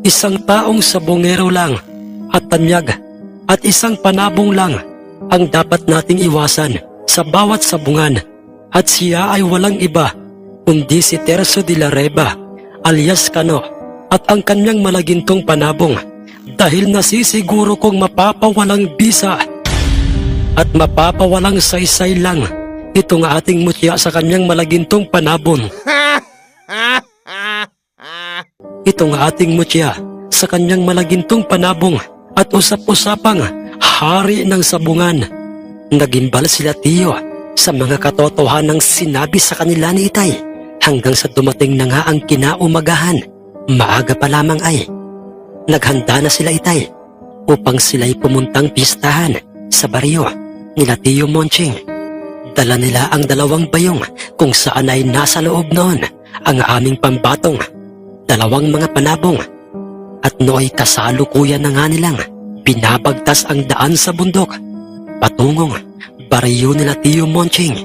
Isang taong sabongero lang at tanyag at isang panabong lang ang dapat nating iwasan sa bawat sabungan, at siya ay walang iba kundi si Terso de la Reba alias Kano at ang kanyang malagintong panabong, dahil nasisiguro kong mapapawalang bisa at mapapawalang saysay lang itong ating mutya sa kanyang malagintong panabong. Itong ating mutya sa kanyang malagintong panabong at usap-usapang hari ng sabungan. Nagimbal sila Tio sa mga katotohanang sinabi sa kanila ni Itay hanggang sa dumating na nga ang kinaumagahan. Maaga pa lamang ay naghanda na sila Itay upang sila'y pumuntang pistahan sa baryo nila Tio Monching. Dala nila ang dalawang bayong kung saan ay nasa loob noon ang aming pambatong, dalawang mga panabong, at nooy kasalukuyan na nga nilang binabagtas ang daan sa bundok patungong baryo nila Tio Monching.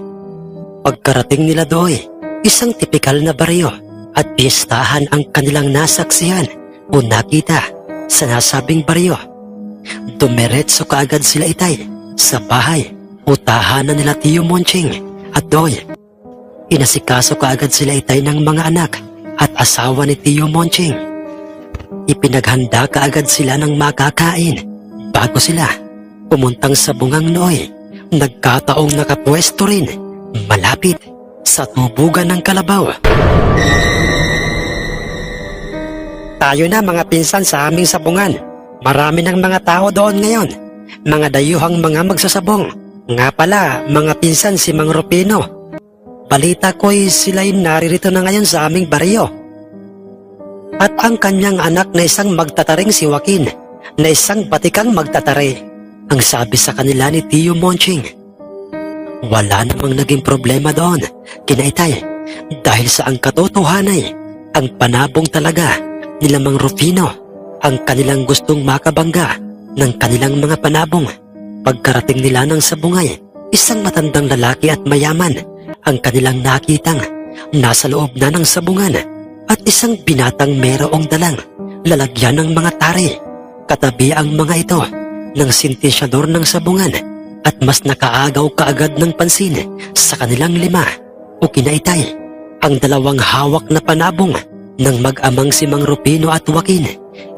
Pagkarating nila doon, isang tipikal na baryo at pistahan ang kanilang nasaksihan o nakita sa nasabing baryo. Dumiretso kaagad sila Itay sa bahay o tahanan nila Tio Monching at doon inasikaso kaagad sila Itay ng mga anak at asawa ni Tio Monching. Ipinaghanda kaagad sila ng makakain bago sila pumuntang sa bungang nooy. Nagkataong nakapwesto rin malapit sa tubugan ng kalabaw. Tayo na mga pinsan sa aming sabungan. Marami ng mga tao doon ngayon. Mga dayuhang mga magsasabong. Nga pala, mga pinsan si Mang Rupino. Balita ko'y sila'y naririto na ngayon sa aming baryo. At ang kanyang anak na isang magtataring si Joaquin, na isang batikang magtatari. Ang sabi sa kanila ni Tio Monching. Wala namang naging problema doon, kina Itay, dahil sa ang katotohanay, ang panabong talaga nila Mang Rufino, ang kanilang gustong makabangga ng kanilang mga panabong. Pagkarating nila ng sabungay, isang matandang lalaki at mayaman ang kanilang nakitang nasa loob na ng sabungan at isang binatang merong dalang lalagyan ng mga tari. Katabi ang mga ito ng sintesyador ng sabungan at mas nakaagaw kaagad ng pansin sa kanilang lima o kina Itay ang dalawang hawak na panabong ng mag-amang si Mang Rupino at Joaquin,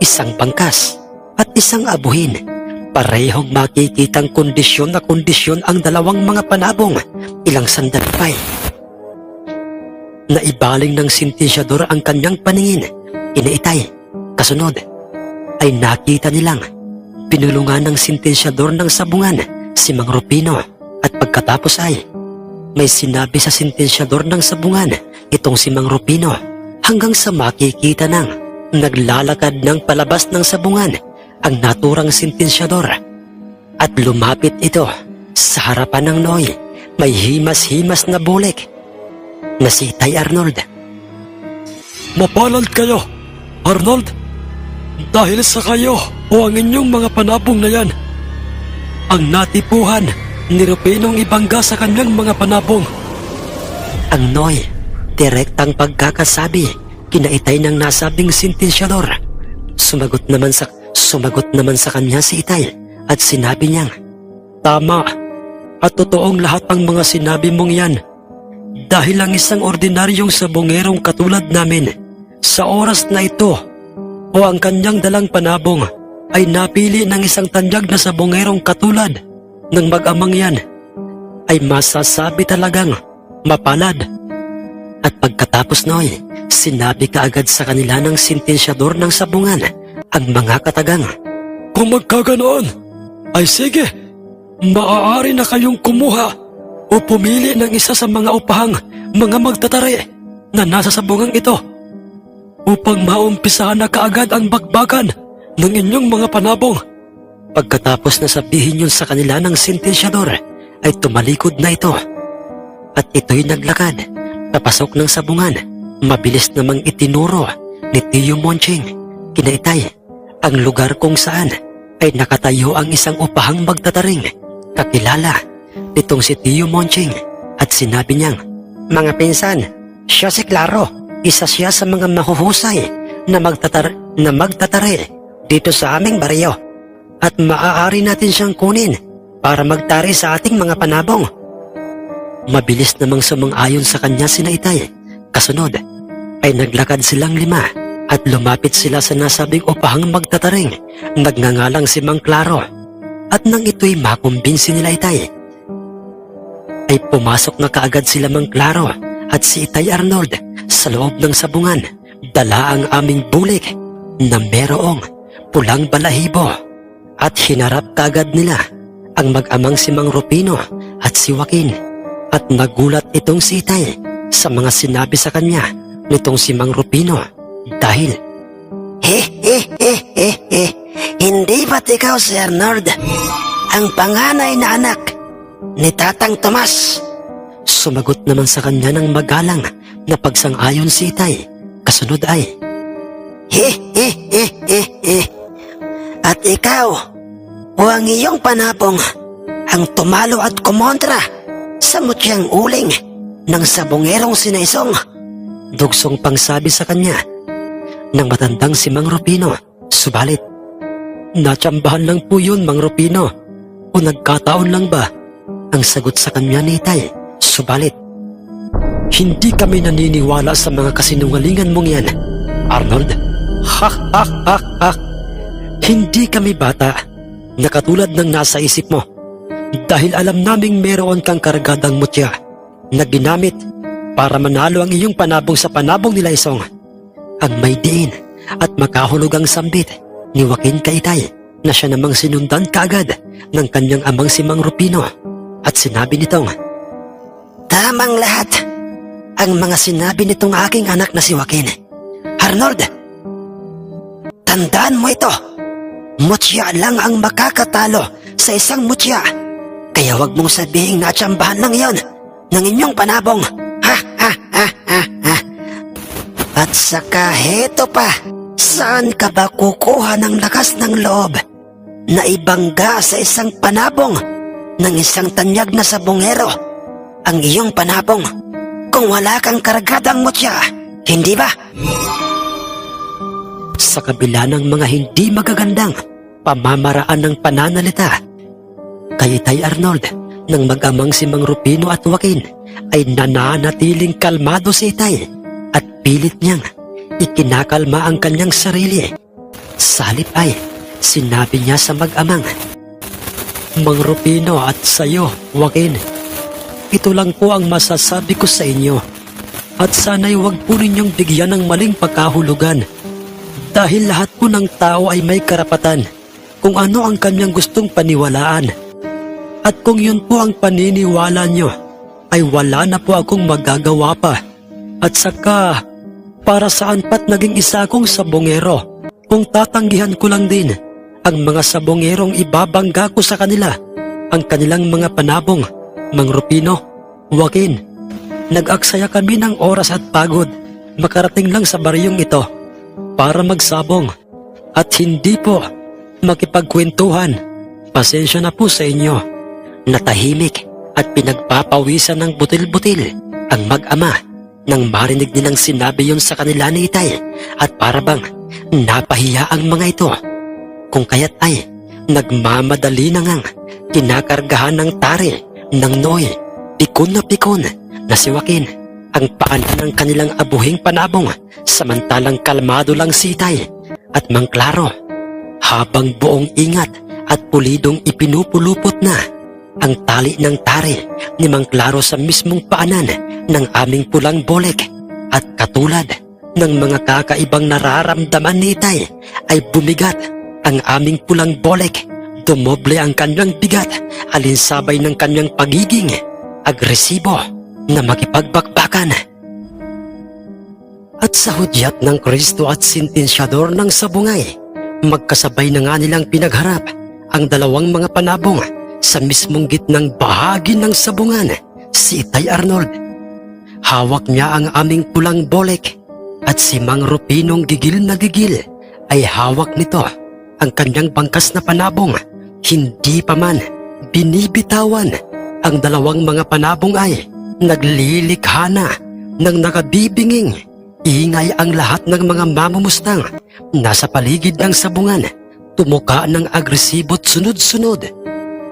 isang bangkas at isang abuhin. Parehong makikitang kondisyon na kondisyon ang dalawang mga panabong. Ilang sandali pa'y naibaling ng sintesyador ang kanyang paningin, kina Itay. Kasunod ay nakita nilang pinulungan ng sentensyador ng sabungan si Mang Rufino at pagkatapos ay may sinabi sa sentensyador ng sabungan itong si Mang Rufino hanggang sa makikita ng naglalakad ng palabas ng sabungan ang naturang sentensyador at lumapit ito sa harapan ng Noy. May himas-himas na bulik na si Itay Arnold. Mapalad kayo, Arnold, dahil sa kayo o ang inyong mga panabong na yan ang natipuhan ni Rufinong ibangga sa kanyang mga panabong. Ang Noy, direktang pagkakasabi kina Itay ng nasabing sentensyador. Sumagot naman sa kanya si Itay at sinabi niyang, Tama, at totoong lahat ang mga sinabi mong yan. Dahil ang isang ordinaryong sabongerong katulad namin, sa oras na ito, o ang kanyang dalang panabong, ay napili ng isang tanyag na sabongerong katulad ng mag-amang yan, ay masasabi talagang mapalad. at pagkatapos Noy, sinabi kaagad sa kanila ng sentensyador ng sabungan ang mga katagang. Kung magkaganoon, ay sige, maaari na kayong kumuha o pumili ng isa sa mga upahang mga magtatari na nasa sabungang ito upang maumpisahan na kaagad ang bakbakan ng inyong mga panabong. Pagkatapos na sabihin yun sa kanila ng sentensyador, ay tumalikod na ito at ito'y naglakad papasok ng sabungan. Mabilis namang itinuro ni Tio Monching kina Itay ang lugar kung saan ay nakatayo ang isang upahang magtataring kakilala nitong si Tio Monching at sinabi niyang, "Mga pinsan, siya si Claro, isa siya sa mga mahuhusay na magtatari dito sa aming baryo at maaari natin siyang kunin para magtari sa ating mga panabong." Mabilis namang sumang-ayon sa kanya sina Itay. Kasunod ay naglakad silang 5 at lumapit sila sa nasabing upahang magtataring nagngangalang si Mang Claro. At nang ito'y makumbinsi nila Itay, ay pumasok na kaagad sila Mang Claro at si Itay Arnold sa loob ng sabungan. Dala ang aming bulik na merong pulang balahibo at hinarap kaagad nila ang mag-amang si Mang Rufino at si Joaquin. At nagulat itong si Itay sa mga sinabi sa kanya nitong si Mang Rufino dahil, Hindi ba't ikaw si Arnold, ang panganay na anak ni Tatang Tomas? Sumagot naman sa kanya ng magalang na pagsang-ayon si Itay. Kasunod ay, At ikaw o ang iyong panabong ang tumalo at kumontra sa mutyang uling ng sabongerong sinaisong. dugsong pangsabi sa kanya ng matandang si Mang Rufino. Subalit, natsambahan lang po yun, Mang Rufino, o nagkataon lang ba? Ang sagot sa kanya ni Itay. Subalit, Hindi kami naniniwala sa mga kasinungalingan mong yan, Arnold. Hindi kami bata na katulad ng nasa isip mo dahil alam naming meron kang kargadang mutya na ginamit para manalo ang iyong panabong sa panabong nila Isong. ang may diin at makahulugang sambit ni Joaquin kay Itay na siya namang sinundan kaagad ng kanyang amang si Mang Rufino at sinabi nitong, Tamang lahat ang mga sinabi nitong aking anak na si Joaquin. Arnold, tandaan mo ito. Mutya lang ang makakatalo sa isang mutya. Kaya wag mong sabihing natsambahan lang yon ng inyong panabong. At saka heto pa, saan ka ba kukuha ng lakas ng loob na ibangga sa isang panabong ng isang tanyag na sabongero ang iyong panabong kung wala kang kargadang mutya, hindi ba? sa kabila ng mga hindi magagandang pamamaraan ng pananalita kay Itay Arnold ng mag-amang si Mang Rufino at Joaquin, ay nananatiling kalmado si Itay at pilit niyang ikinakalma ang kanyang sarili. Sa halip ay sinabi niya sa mag-amang, Mang Rufino at sayo, Joaquin, ito lang po ang masasabi ko sa inyo at sana'y wag po ninyong bigyan ng maling pagkahulugan Dahil lahat po ng tao ay may karapatan kung ano ang kanyang gustong paniwalaan. At kung yun po ang paniniwala nyo, ay wala na po akong magagawa pa. At saka, para saan pa't naging isa akong sabongero kung tatanggihan ko lang din ang mga sabongerong ibabangga ko sa kanila, ang kanilang mga panabong, Mang Rufino, Joaquin. Nag-aksaya kami ng oras at pagod makarating lang sa baryong ito para magsabong at hindi po makipagkwentuhan. Pasensya na po sa inyo. Natahimik at pinagpapawisan ng butil-butil ang mag-ama nang marinig nilang sinabi yon sa kanila ni Itay at parabang napahiya ang mga ito. Kung kaya't ay nagmamadali na ngang kinakargahan ng tari ng Noy, pikon na si Joaquin ang paanan ng kanilang abuhing panabong samantalang kalmado lang si Itay at Mang Claro habang buong ingat at pulidong ipinupulupot na ang tali ng tari ni Mang Claro sa mismong paanan ng aming pulang bolek at katulad ng mga kakaibang nararamdaman ni Itay ay bumigat ang aming pulang bolek, dumoble ang kanyang bigat alinsabay ng kanyang pagiging agresibo na makipagbakbakan. At sa hudyat ng Kristo at sintensyador ng sabungay, magkasabay na nga nilang pinagharap ang dalawang mga panabong sa mismong gitnang bahagi ng sabungan, si Itay Arnold. Hawak niya ang aming pulang bolek at si Mang Rufinong gigil na gigil ay hawak nito ang kanyang bangkas na panabong. Hindi pa man binibitawan ang dalawang mga panabong ay naglilikha na ng nakabibinging ingay ang lahat ng mga mamumustang nasa paligid ng sabungan. Tumuka ng agresibo't sunod-sunod.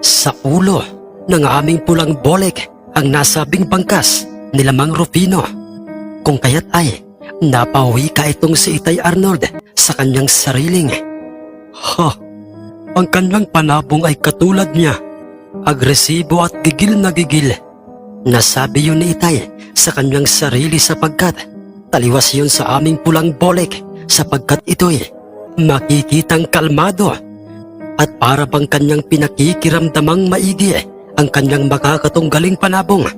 Sa ulo ng aming pulang bolek ang nasabing bangkas ni Mang Rufino. Kung kaya't ay napawi ka itong si Itay Arnold sa kanyang sariling. Ang kanyang panabong ay katulad niya, agresibo at gigil na gigil. Nasabi yun ni Itay sa kanyang sarili sapagkat taliwas yun sa aming pulang bolek sapagkat ito'y makikitang kalmado at para bang kanyang pinakikiramdamang maigi ang kanyang makakatunggaling panabong.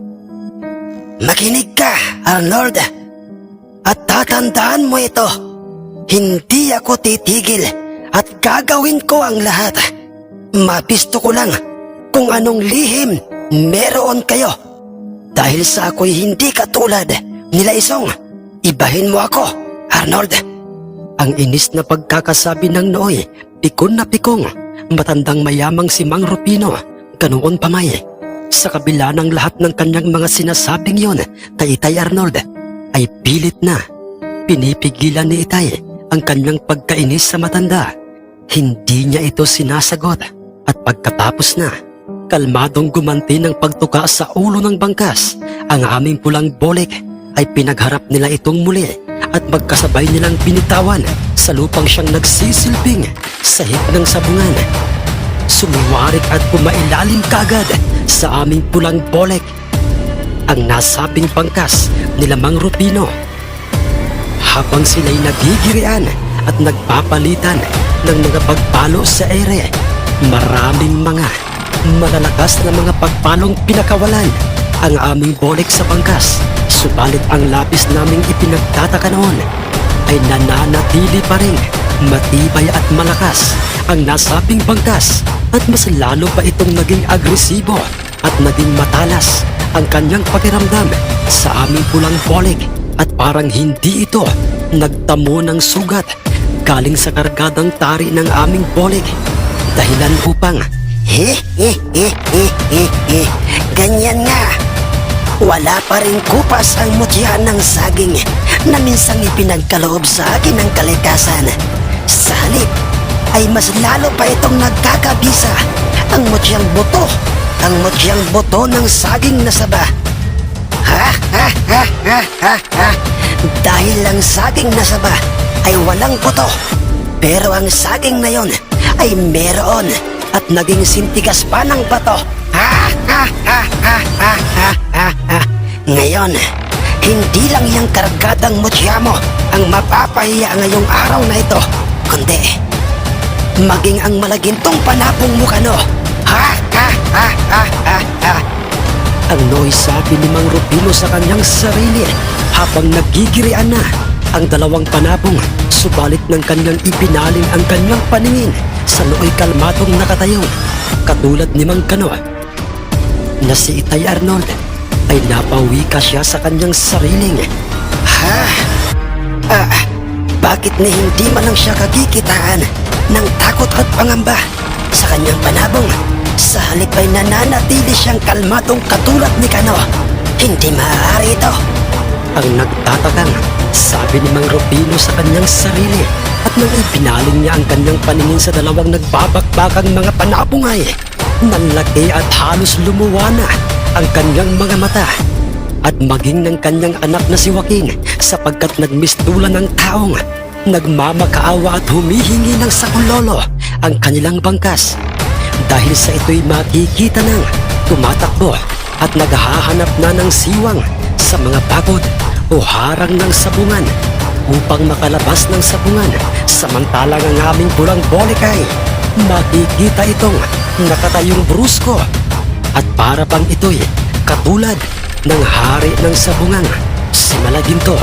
Makinig ka, Arnold. At tatandaan mo ito. Hindi ako titigil at gagawin ko ang lahat. Mapisto ko lang kung anong lihim meron kayo. Dahil sa ako'y hindi katulad nila Isong. Ibahin mo ako, Arnold. Ang inis na pagkakasabi ng Nooy, pikon na pikong. Matandang mayamang si Mang Rufino, ganoon pa may. Sa kabila ng lahat ng kanyang mga sinasabing yon kay Itay Arnold, ay pilit na pinipigilan ni Itay ang kanyang pagkainis sa matanda. Hindi niya ito sinasagot at pagkatapos na, kalmadong gumanti ng pagtuka sa ulo ng bangkas, ang aming pulang bolek ay pinagharap nila itong muli at magkasabay nilang binitawan sa lupang siyang nagsisilbing sahig ng sabungan. Sumiwarik at pumailalim kaagad sa aming pulang bolek ang nasabing bangkas ni Mang Rufino. Habang sila'y nagigirian at nagpapalitan ng mga pagpalo sa ere, maraming mga malalakas na mga pagpalong pinakawalan ang aming bolek sa bangkas. Subalit ang lapis naming ipinagtataka noon ay nananatili pa rin matibay at malakas ang nasabing bangkas at mas lalo pa itong naging agresibo at naging matalas ang kanyang pakiramdam sa aming pulang bolek at parang hindi ito nagtamo ng sugat galing sa kargadang tari ng aming bolek dahilan upang Ganyan nga. Wala pa rin kupas ang mutya ng saging na minsang ipinagkaloob sa akin ng kalikasan. Sa halip ay mas lalo pa itong nagkakabisa ang mutyang buto ng saging na saba. Dahil ang saging na saba ay walang buto, pero ang saging na yon ay meron at naging sintigas pa ng bato. Ngayon, Hindi lang yung kargadang mutya mo ang mapapahiya ngayong araw na ito, kundi maging ang malagintong panapong mo kano. Ha ha ha ha ha ha. Ang Noy sabi ni Mang Rufino sa kanyang sarili habang nagigirian na ang dalawang panabong, subalit ng kanyang ipinaling ang kanyang paningin sa nooy kalmatong nakatayo. Katulad ni Mang Kano na si Itay Arnold ay napawi ka siya sa kanyang sariling. Ha? Bakit ni hindi man lang siya kagikitaan ng takot at pangamba sa kanyang panabong? Sa halip ay nananatili siyang kalmadong katulad ni Kano. Hindi maaari ito. Ang nagtatakang sabi ni Mang Rufino sa kanyang sarili at nang ipinaling niya ang kanyang paningin sa dalawang nagbabakbakang mga panabong ay nanlaki at halos lumuwa na ang kanyang mga mata at maging ng kanyang anak na si Joaquin sapagkat nagmistula ng taong nagmamakaawa at humihingi ng sakulolo ang kanilang bangkas. Dahil sa ito'y makikita ng tumatakbo at naghahanap na ng siwang sa mga pagod o harang ng sabungan upang makalabas ng sabungan, samantalang ang aming pulang bolikay makikita itong nakatayong brusko at para pang ito'y katulad ng hari ng sabungan, si Malaginto.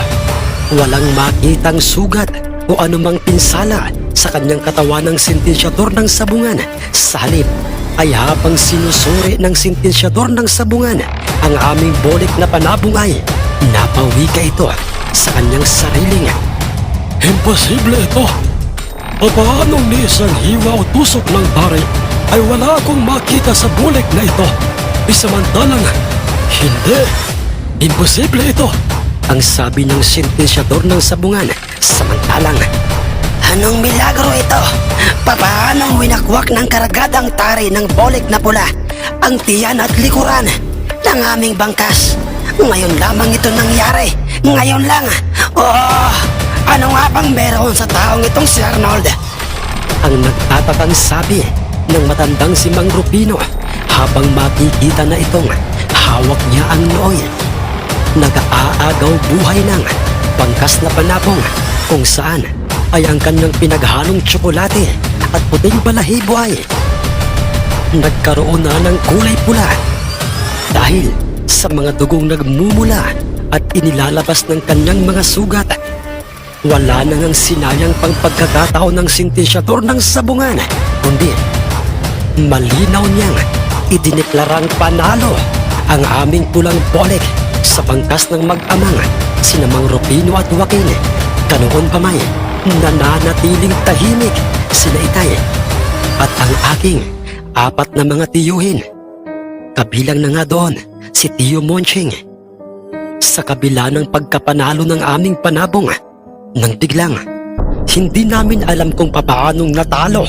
Walang makitang sugat o anumang pinsala sa kanyang katawan ng sentensyador ng sabungan. Sa halip ay habang sinusuri ng sentensyador ng sabungan ang aming bolik na panabong ay napawi ka ito sa kanyang sariling. Imposible ito. Papaanong ni isang hiwa o tusok ng pare ay wala akong makita sa bulik na ito. Isamantalang, hindi. Imposible ito. Ang sabi ng sentensyador ng sabungan, samantalang Anong milagro ito? Papaanong winakwak ng karagadang tari ng bolik na pula ang tiyan at likuran ng aming bangkas? Ngayon lamang ito nangyari. Ngayon lang. Oh, ano nga bang meron sa taong itong si Arnold? ang nagtatakang sabi ng matandang si Mang Rufino habang makikita na itong hawak niya ang nooy. Nag-aagaw buhay ng bangkas na panabong kung saan ay ang kanyang pinaghalong tsokolate at puting balahibo ay nagkaroon na ng kulay pula dahil sa mga dugong nagmumula at inilalabas ng kanyang mga sugat. Wala na ngang sinayang pang pagkakataon ng sentensyador ng sabungan, kundi malinaw niyang idineklarang panalo ang aming pulang bolik sa bangkas ng mag-amang sina Mang Rufino at Joaquin. Kanoon pa may nananatiling tahimik sina Itay at ang aking 4 na mga tiyuhin. Kabilang na nga doon si Tiyo Monching. Sa kabila ng pagkapanalo ng aming panabong, nang biglang hindi namin alam kung papaanong natalo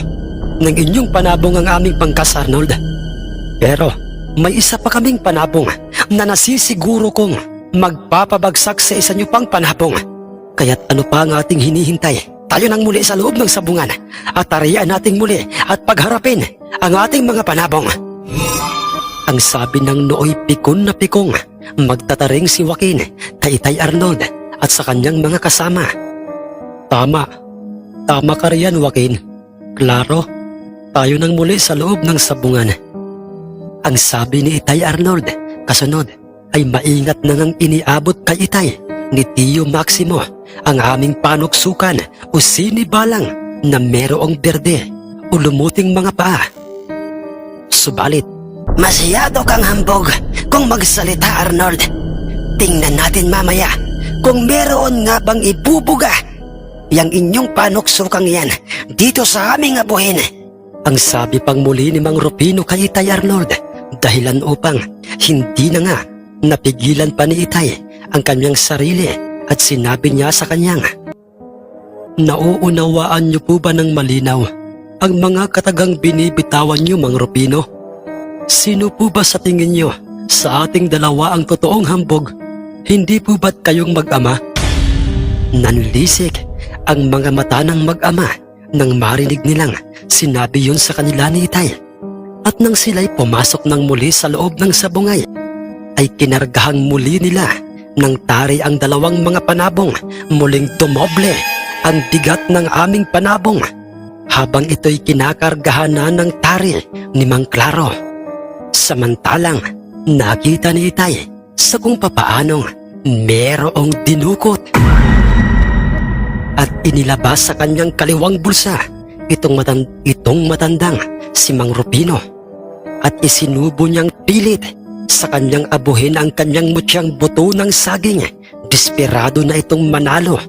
ng inyong panabong ang aming bangkas, Arnold. Pero may isa pa kaming panabong na nasisiguro kong magpapabagsak sa isa niyo pang panabong. Kaya't ano pa ang ating hinihintay? Tayo nang muli sa loob ng sabungan at tarian nating muli at pagharapin ang ating mga panabong. Ang sabi ng nooy pikon na pikong magtataring si Joaquin kay Itay Arnold at sa kanyang mga kasama. Tama ka riyan, Joaquin. Klaro, tayo nang muli sa loob ng sabungan. Ang sabi ni Itay Arnold, kasunod ay maingat na ngang iniabot kay Itay ni Tio Maximo ang aming panuksukan o sinibalang na merong berde o lumuting mga paa. Subalit, Masyado kang hambog kung magsalita, Arnold. Tingnan natin mamaya kung meron nga bang ibubuga yang inyong panuksukang yan dito sa aming abuhin. ang sabi pang muli ni Mang Rufino kay Itay Arnold, dahilan upang hindi na nga napigilan pa ni Itay ang kanyang sarili at sinabi niya sa kanyang, nauunawaan niyo po ba ng malinaw ang mga katagang binibitawan niyo, Mang Rufino? Sino po ba sa tingin niyo sa ating dalawa ang totoong hambog? Hindi po ba't kayong mag-ama? Nanlisik ang mga mata ng mag-ama nang marinig nilang sinabi yun sa kanila ni Itay. At nang sila'y pumasok ng muli sa loob ng sabungay, ay kinargahang muli nila Nang tari ang dalawang mga panabong, muling tumoble ang bigat ng aming panabong habang ito'y kinakargahan na ng tari ni Mang Claro. Samantalang nakita ni Itay sa kung papaanong merong dinukot at inilabas sa kanyang kaliwang bulsa itong matandang si Mang Rufino at isinubo niyang pilit sa kanyang abuhin ang kanyang mutyang buto ng saging. Desperado na itong manalo,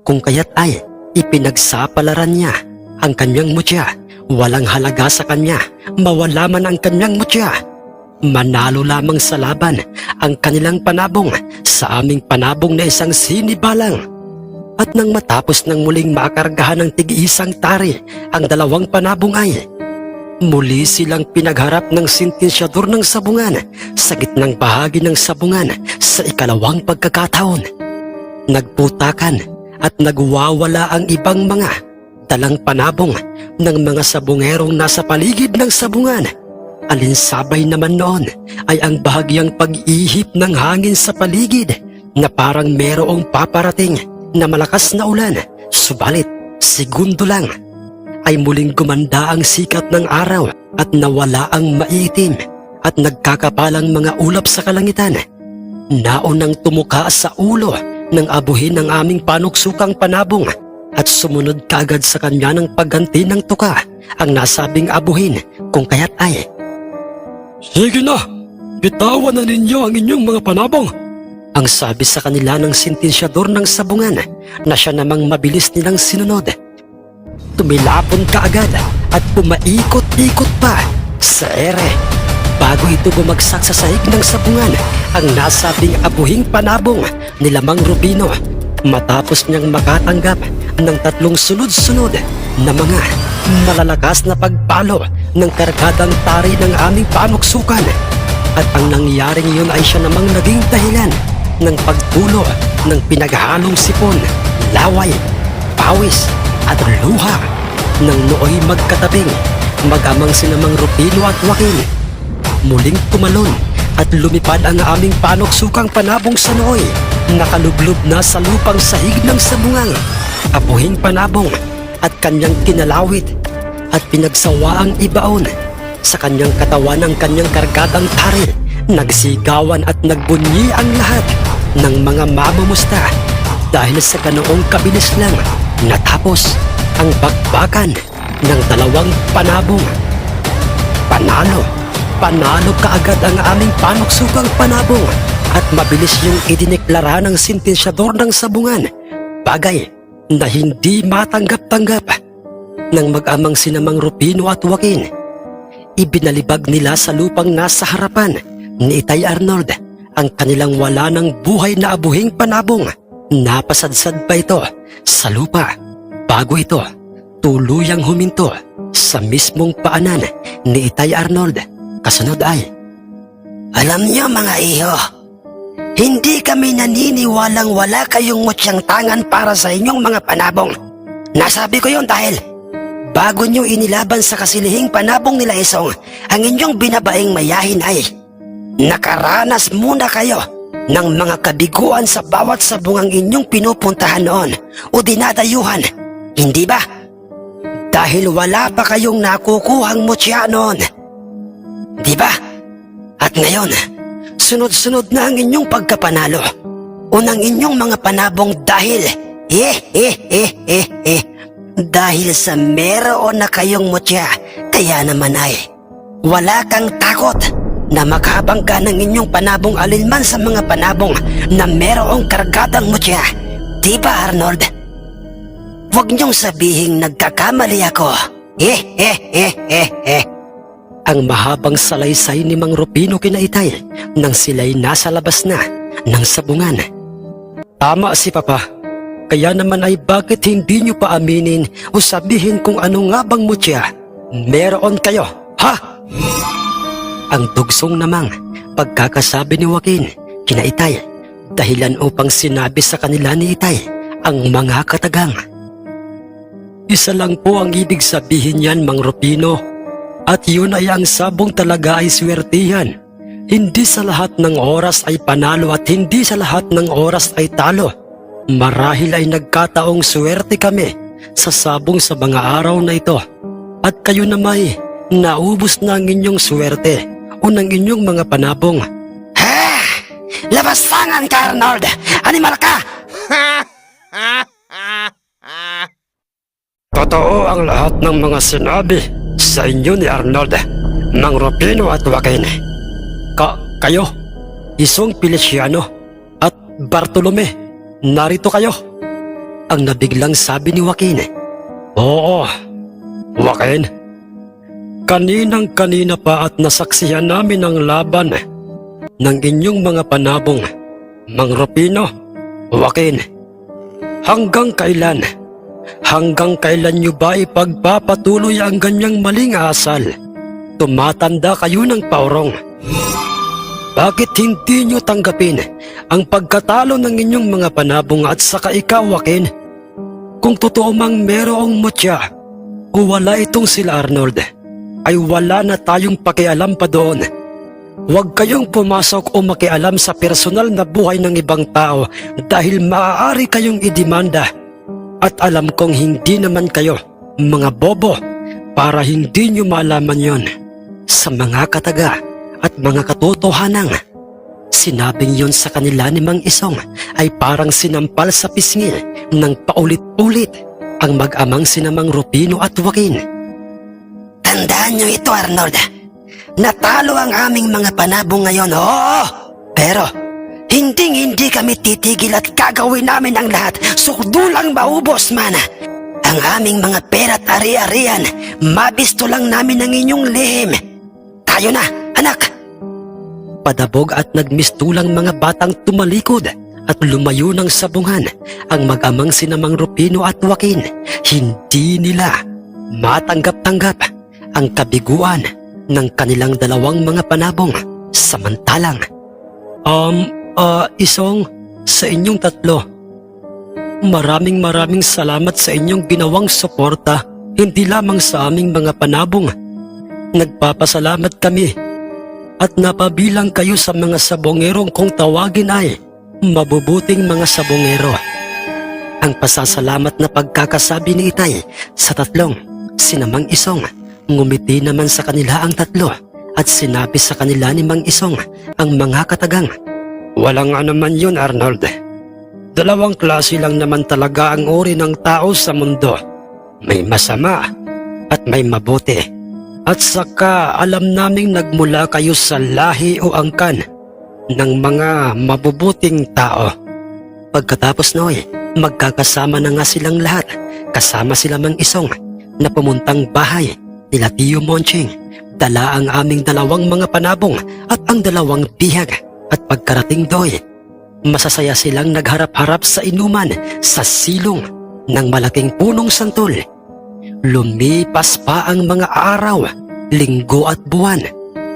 kung kaya't ay ipinagsapalaran niya ang kanyang mutya. Walang halaga sa kanya mawala man ang kanyang mutya. Manalo lamang sa laban ang kanilang panabong sa aming panabong na isang sinibalang. At nang matapos ng muling makargahan ng tig-isang tari ang dalawang panabong ay muli silang pinagharap ng sentensyador ng sabungan sa gitnang bahagi ng sabungan sa ikalawang pagkakataon. Nagputakan at nagwawala ang ibang mga dalang panabong ng mga sabungerong nasa paligid ng sabungan. Alinsabay naman noon ay ang bahagyang pag-ihip ng hangin sa paligid na parang merong paparating na malakas na ulan. Subalit, segundo lang ay muling gumanda ang sikat ng araw at nawala ang maitim at nagkakapalang mga ulap sa kalangitan. Naunang tumuka sa ulo ng abuhin ng aming panuksukang panabong at sumunod kaagad sa kanya ng pagganti ng tuka ang nasabing abuhin, kung kaya't ay, Sige na, bitawan na ninyo ang inyong mga panabong. ang sabi sa kanila ng sentensyador ng sabungan na siya namang mabilis nilang sinunod. Tumilapon kaagad at pumaikot-ikot pa sa ere bago ito bumagsak sa sahig ng sabungan ang nasabing abuhing panabong ni Mang Rufino matapos niyang makatanggap ng 3 sunod-sunod na mga malalakas na pagpalo ng kargadang tari ng aming panuksukan. At ang nangyaring iyon ay siya namang naging dahilan ng pagtulo ng pinaghalong sipon, laway, pawis at luha nang nooy magkatabing mag-amang sina Mang Rufino at Joaquin. Muling tumalon at lumipad ang aming panuksukang panabong sa nooy, nakalublob na sa lupang sahig ng sabungang abuhing panabong at kanyang kinalawit at pinagsawa ang ibaon sa kanyang katawan ng kanyang kargadang tari. Nagsigawan at nagbunyi ang lahat ng mga mamumusta dahil sa ganoong kabilis lang natapos ang bakbakan ng 2 panabong. Panalo kaagad ang aming panuksukang panabong at mabilis yung idineklara ng sentensyador ng sabungan, bagay na hindi matanggap-tanggap ng mag-amang sina Mang Rufino at Joaquin. Ibinalibag nila sa lupang nasa harapan ni Itay Arnold ang kanilang wala ng buhay na abuhing panabong. Napasadsad pa ito sa lupa bago ito tuluyang huminto sa mismong paanan ni Itay Arnold. Kasunod ay, Alam niyo mga iho, hindi kami naniniwalang wala kayong mutyang tangan para sa inyong mga panabong. Nasabi ko yon dahil bago nyo inilaban sa kasilihing panabong nila Isong ang inyong binabaing mayahin ay nakaranas muna kayo ng mga kabiguan sa bawat sabungang inyong pinupuntahan noon o dinadayuhan, hindi ba? Dahil wala pa kayong nakukuhang mutya noon, di ba? At ngayon, sunod-sunod na ang inyong pagkapanalo o ng inyong mga panabong dahil dahil sa meron na kayong mutya. Kaya naman ay wala kang takot na makabangga ng inyong panabong alinman sa mga panabong na merong kargadang mutya. Di ba, Arnold? Huwag niyong sabihing nagkakamali ako. ang mahabang salaysay ni Mang Rufino kina Itay nang sila'y nasa labas na ng sabungan. Tama si Papa. Kaya naman ay bakit hindi niyo pa aminin o sabihin kung ano nga bang mutya meron kayo, ha? Ang dugsong namang pagkakasabi ni Joaquin kina Itay, dahilan upang sinabi sa kanila ni Itay ang mga katagang. Isa lang po ang ibig sabihin yan, Mang Rufino, at yun ay ang sabong talaga ay swertihan Hindi sa lahat ng oras ay panalo at hindi sa lahat ng oras ay talo. Marahil ay nagkataong swerte kami sa sabong sa mga araw na ito. At kayo na may naubos na ang inyong swerte o ng inyong mga panabong. Ha! Labasangan ka, Arnold! Animal ka! Totoo ang lahat ng mga sinabi sa inyo ni Arnold, Mang Rufino at Joaquin. Kayo, Isong Feliciano at Bartolome, narito kayo. Ang nabiglang sabi ni Joaquin. Oo, Joaquin. Kaninang-kanina pa at nasaksihan namin ang laban ng inyong mga panabong, Mang Rufino, Joaquin. Hanggang kailan? Hanggang kailan nyo ba ipagpapatuloy ang ganyang maling asal? Tumatanda kayo ng paurong. Bakit hindi nyo tanggapin ang pagkatalo ng inyong mga panabong at saka ikaw, Joaquin? Kung totoo mang merong mutya o wala itong sila Arnold, ay wala na tayong pakialam pa doon. Huwag kayong pumasok o makialam sa personal na buhay ng ibang tao dahil maaari kayong idemanda. At alam kong hindi naman kayo, mga bobo, para hindi nyo malaman yon. Sa mga kataga at mga katotohanang, sinabing yon sa kanila ni Mang Isong ay parang sinampal sa pisngi ng paulit-ulit ang mag-amang sinamang Rufino at Joaquin. Tandaan nyo ito, Arnold. Natalo ang aming mga panabong ngayon, oo! Pero hindi kami titigil at gagawin namin ang lahat, sukdulang maubos man. Ang aming mga pera at ari-arian, mabisto lang namin ang inyong lihim. Tayo na, anak! Padabog at nagmistulang mga batang tumalikod at lumayo ng sabungan ang mag-amang sinamang Rufino at Joaquin. Hindi nila matanggap-tanggap ang kabiguan ng kanilang dalawang mga panabong. Samantalang, Isong, sa inyong tatlo, maraming salamat sa inyong ginawang suporta, hindi lamang sa aming mga panabong. Nagpapasalamat kami at napabilang kayo sa mga sabongerong kung tawagin ay mabubuting mga sabongero. Ang pasasalamat na pagkakasabi ni Itay sa tatlong sinamang Isong, ngumiti naman sa kanila ang tatlo at sinabi sa kanila ni Mang Isong ang mga katagang. Walang anuman yun, Arnold. Dalawang klase lang naman talaga ang uri ng tao sa mundo. May masama at may mabuti. At saka alam naming nagmula kayo sa lahi o angkan ng mga mabubuting tao. Pagkatapos noy, magkakasama na nga silang lahat, kasama sila Mang Isong na pumuntang bahay nila Tio Monching. Dala ang aming dalawang mga panabong at ang dalawang bihag. At pagkarating doy, masasaya silang nagharap-harap sa inuman sa silong ng malaking punong santol. Lumipas pa ang mga araw, linggo at buwan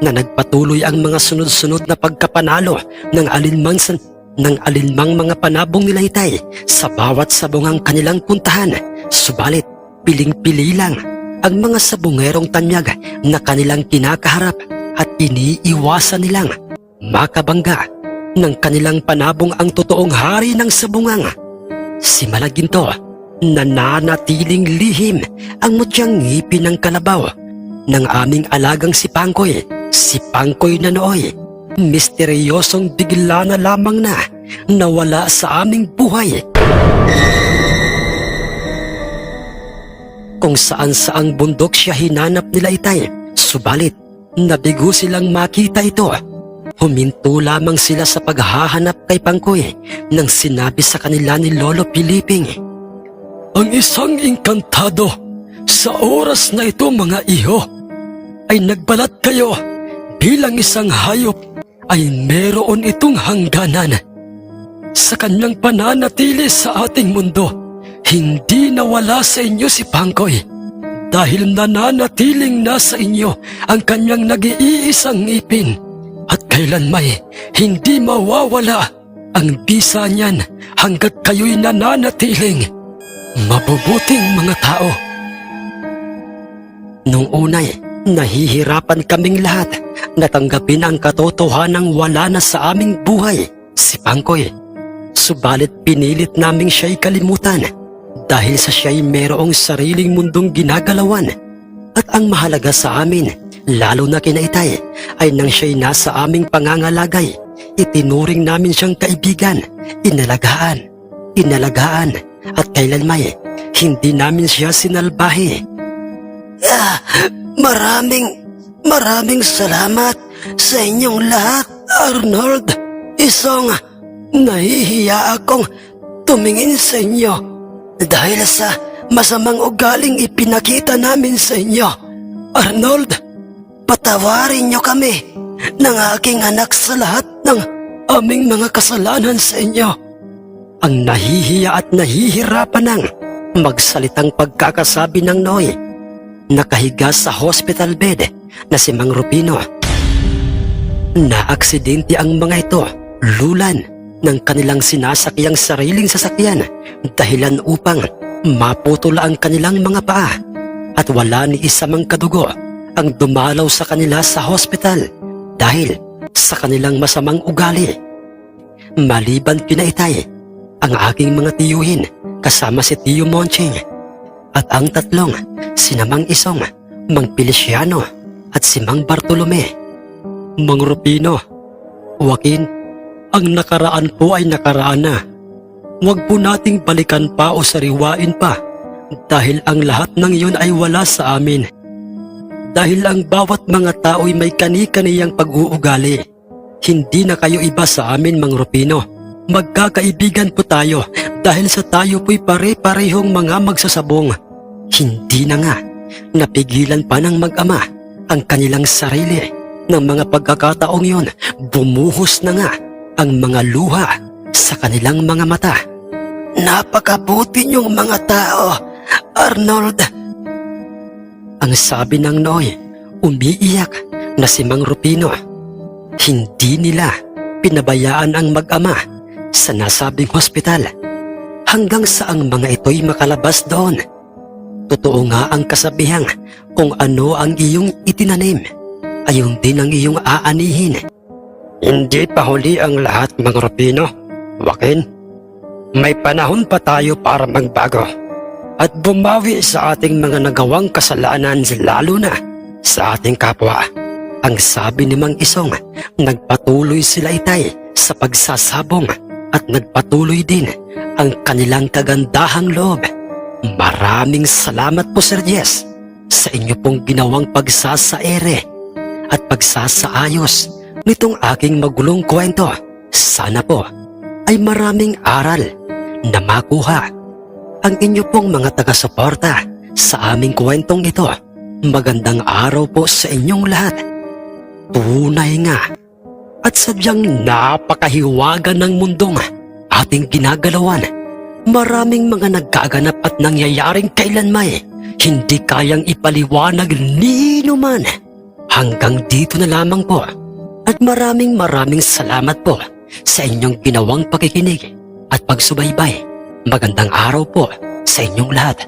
na nagpatuloy ang mga sunod-sunod na pagkapanalo ng alinmang mga panabong nila Itay sa bawat sabungang kanilang puntahan. Subalit, piling-pili lang ang mga sabungerong tanyag na kanilang kinakaharap at iniiwasan nilang makabangga ng kanilang panabong ang totoong hari ng sabungang. Si Malaginto, nananatiling lihim ang mutyang ngipin ng kalabaw ng aming alagang si Pangkoy. Si Pangkoy na nooy, misteryosong bigla na lamang na nawala sa aming buhay. Kung saan-saang bundok siya hinanap nila Itay, subalit nabigo silang makita ito. Huminto lamang sila sa paghahanap kay Pangkoy nang sinabi sa kanila ni Lolo Piliping. Ang isang engkantado sa oras na ito, mga iho, ay nagbalat kayo bilang isang hayop ay meron itong hangganan. Sa kanyang pananatili sa ating mundo, hindi nawala sa inyo si Pangkoy dahil nananatiling nasa inyo ang kanyang nag-iisang ngipin. At kailanmay hindi mawawala ang bisa niyan hanggat kayo'y nananatiling mabubuting mga tao. Nung unay, Nahihirapan kaming lahat na tanggapin ang katotohanang wala na sa aming buhay si Pangkoy. Subalit pinilit naming siya'y kalimutan dahil sa siya'y merong sariling mundong ginagalawan. At ang mahalaga sa amin, lalo na kina Itay, ay nang siya'y nasa aming pangangalagay, itinuring namin siyang kaibigan, inalagaan, at kailanmay hindi namin siya sinalbahe. Maraming salamat sa inyong lahat, Arnold. Isang nahihiya akong tumingin sa inyo dahil sa masamang ugaling ipinakita namin sa inyo. Arnold, patawarin niyo kami ng aking anak sa lahat ng aming mga kasalanan sa inyo. Ang nahihiya at nahihirapan ng magsalitang pagkakasabi ng Noy, nakahiga sa hospital bed na si Mang Rufino. Naaksidente ang mga ito, lulan ng kanilang sinasakyang sariling sasakyan, dahilan upang maputol ang kanilang mga paa, at wala ni isa mang kadugo ang dumalaw sa kanila sa hospital dahil sa kanilang masamang ugali. Maliban kina Itay, ang aking mga tiyuhin kasama si Tiyo Monching, at ang tatlong sina Mang Isong, Mang Feliciano at si Mang Bartolome. Mang Rufino, Joaquin, ang nakaraan po ay nakaraan na. Huwag po nating balikan pa o sariwain pa dahil ang lahat ng iyon ay wala sa amin. Dahil ang bawat mga tao'y may kani-kaniyang pag-uugali. Hindi na kayo iba sa amin, Mang Rufino. Magkakaibigan po tayo dahil sa tayo po'y pare-parehong mga magsasabong. Hindi na nga napigilan pa ng mag-ama ang kanilang sarili. Ng mga pagkakataong yon, bumuhos na nga ang mga luha sa kanilang mga mata. Napakabuti niyong mga tao, Arnold. Ang sabi ng Noy, umiiyak na si Mang Rufino. Hindi nila pinabayaan ang mag-ama sa nasabing hospital hanggang sa ang mga ito'y makalabas doon. Totoo nga ang kasabihang, kung ano ang iyong itinanim, ayun din ang iyong aanihin. Hindi pa huli ang lahat, Mang Rufino. Joaquin, may panahon pa tayo para magbago at bumawi sa ating mga nagawang kasalanan, lalo na sa ating kapwa. Ang sabi ni Mang Isong, nagpatuloy sila Itay sa pagsasabong at nagpatuloy din ang kanilang kagandahang loob. Maraming salamat po, Sir Jess, sa inyo pong ginawang pagsasaere at pagsasaayos nitong aking magulong kwento. Sana po ay maraming aral na makuha ang inyo pong mga taga-suporta sa aming kwentong ito. Magandang araw po sa inyong lahat. Tunay nga at sadyang napakahiwaga ng mundong ating ginagalawan. Maraming mga nagkaganap at nangyayaring kailanmay hindi kayang ipaliwanag ni man. Hanggang dito na lamang po at maraming salamat po sa inyong ginawang pakikinig at pagsubaybay. Magandang araw po sa inyong lahat.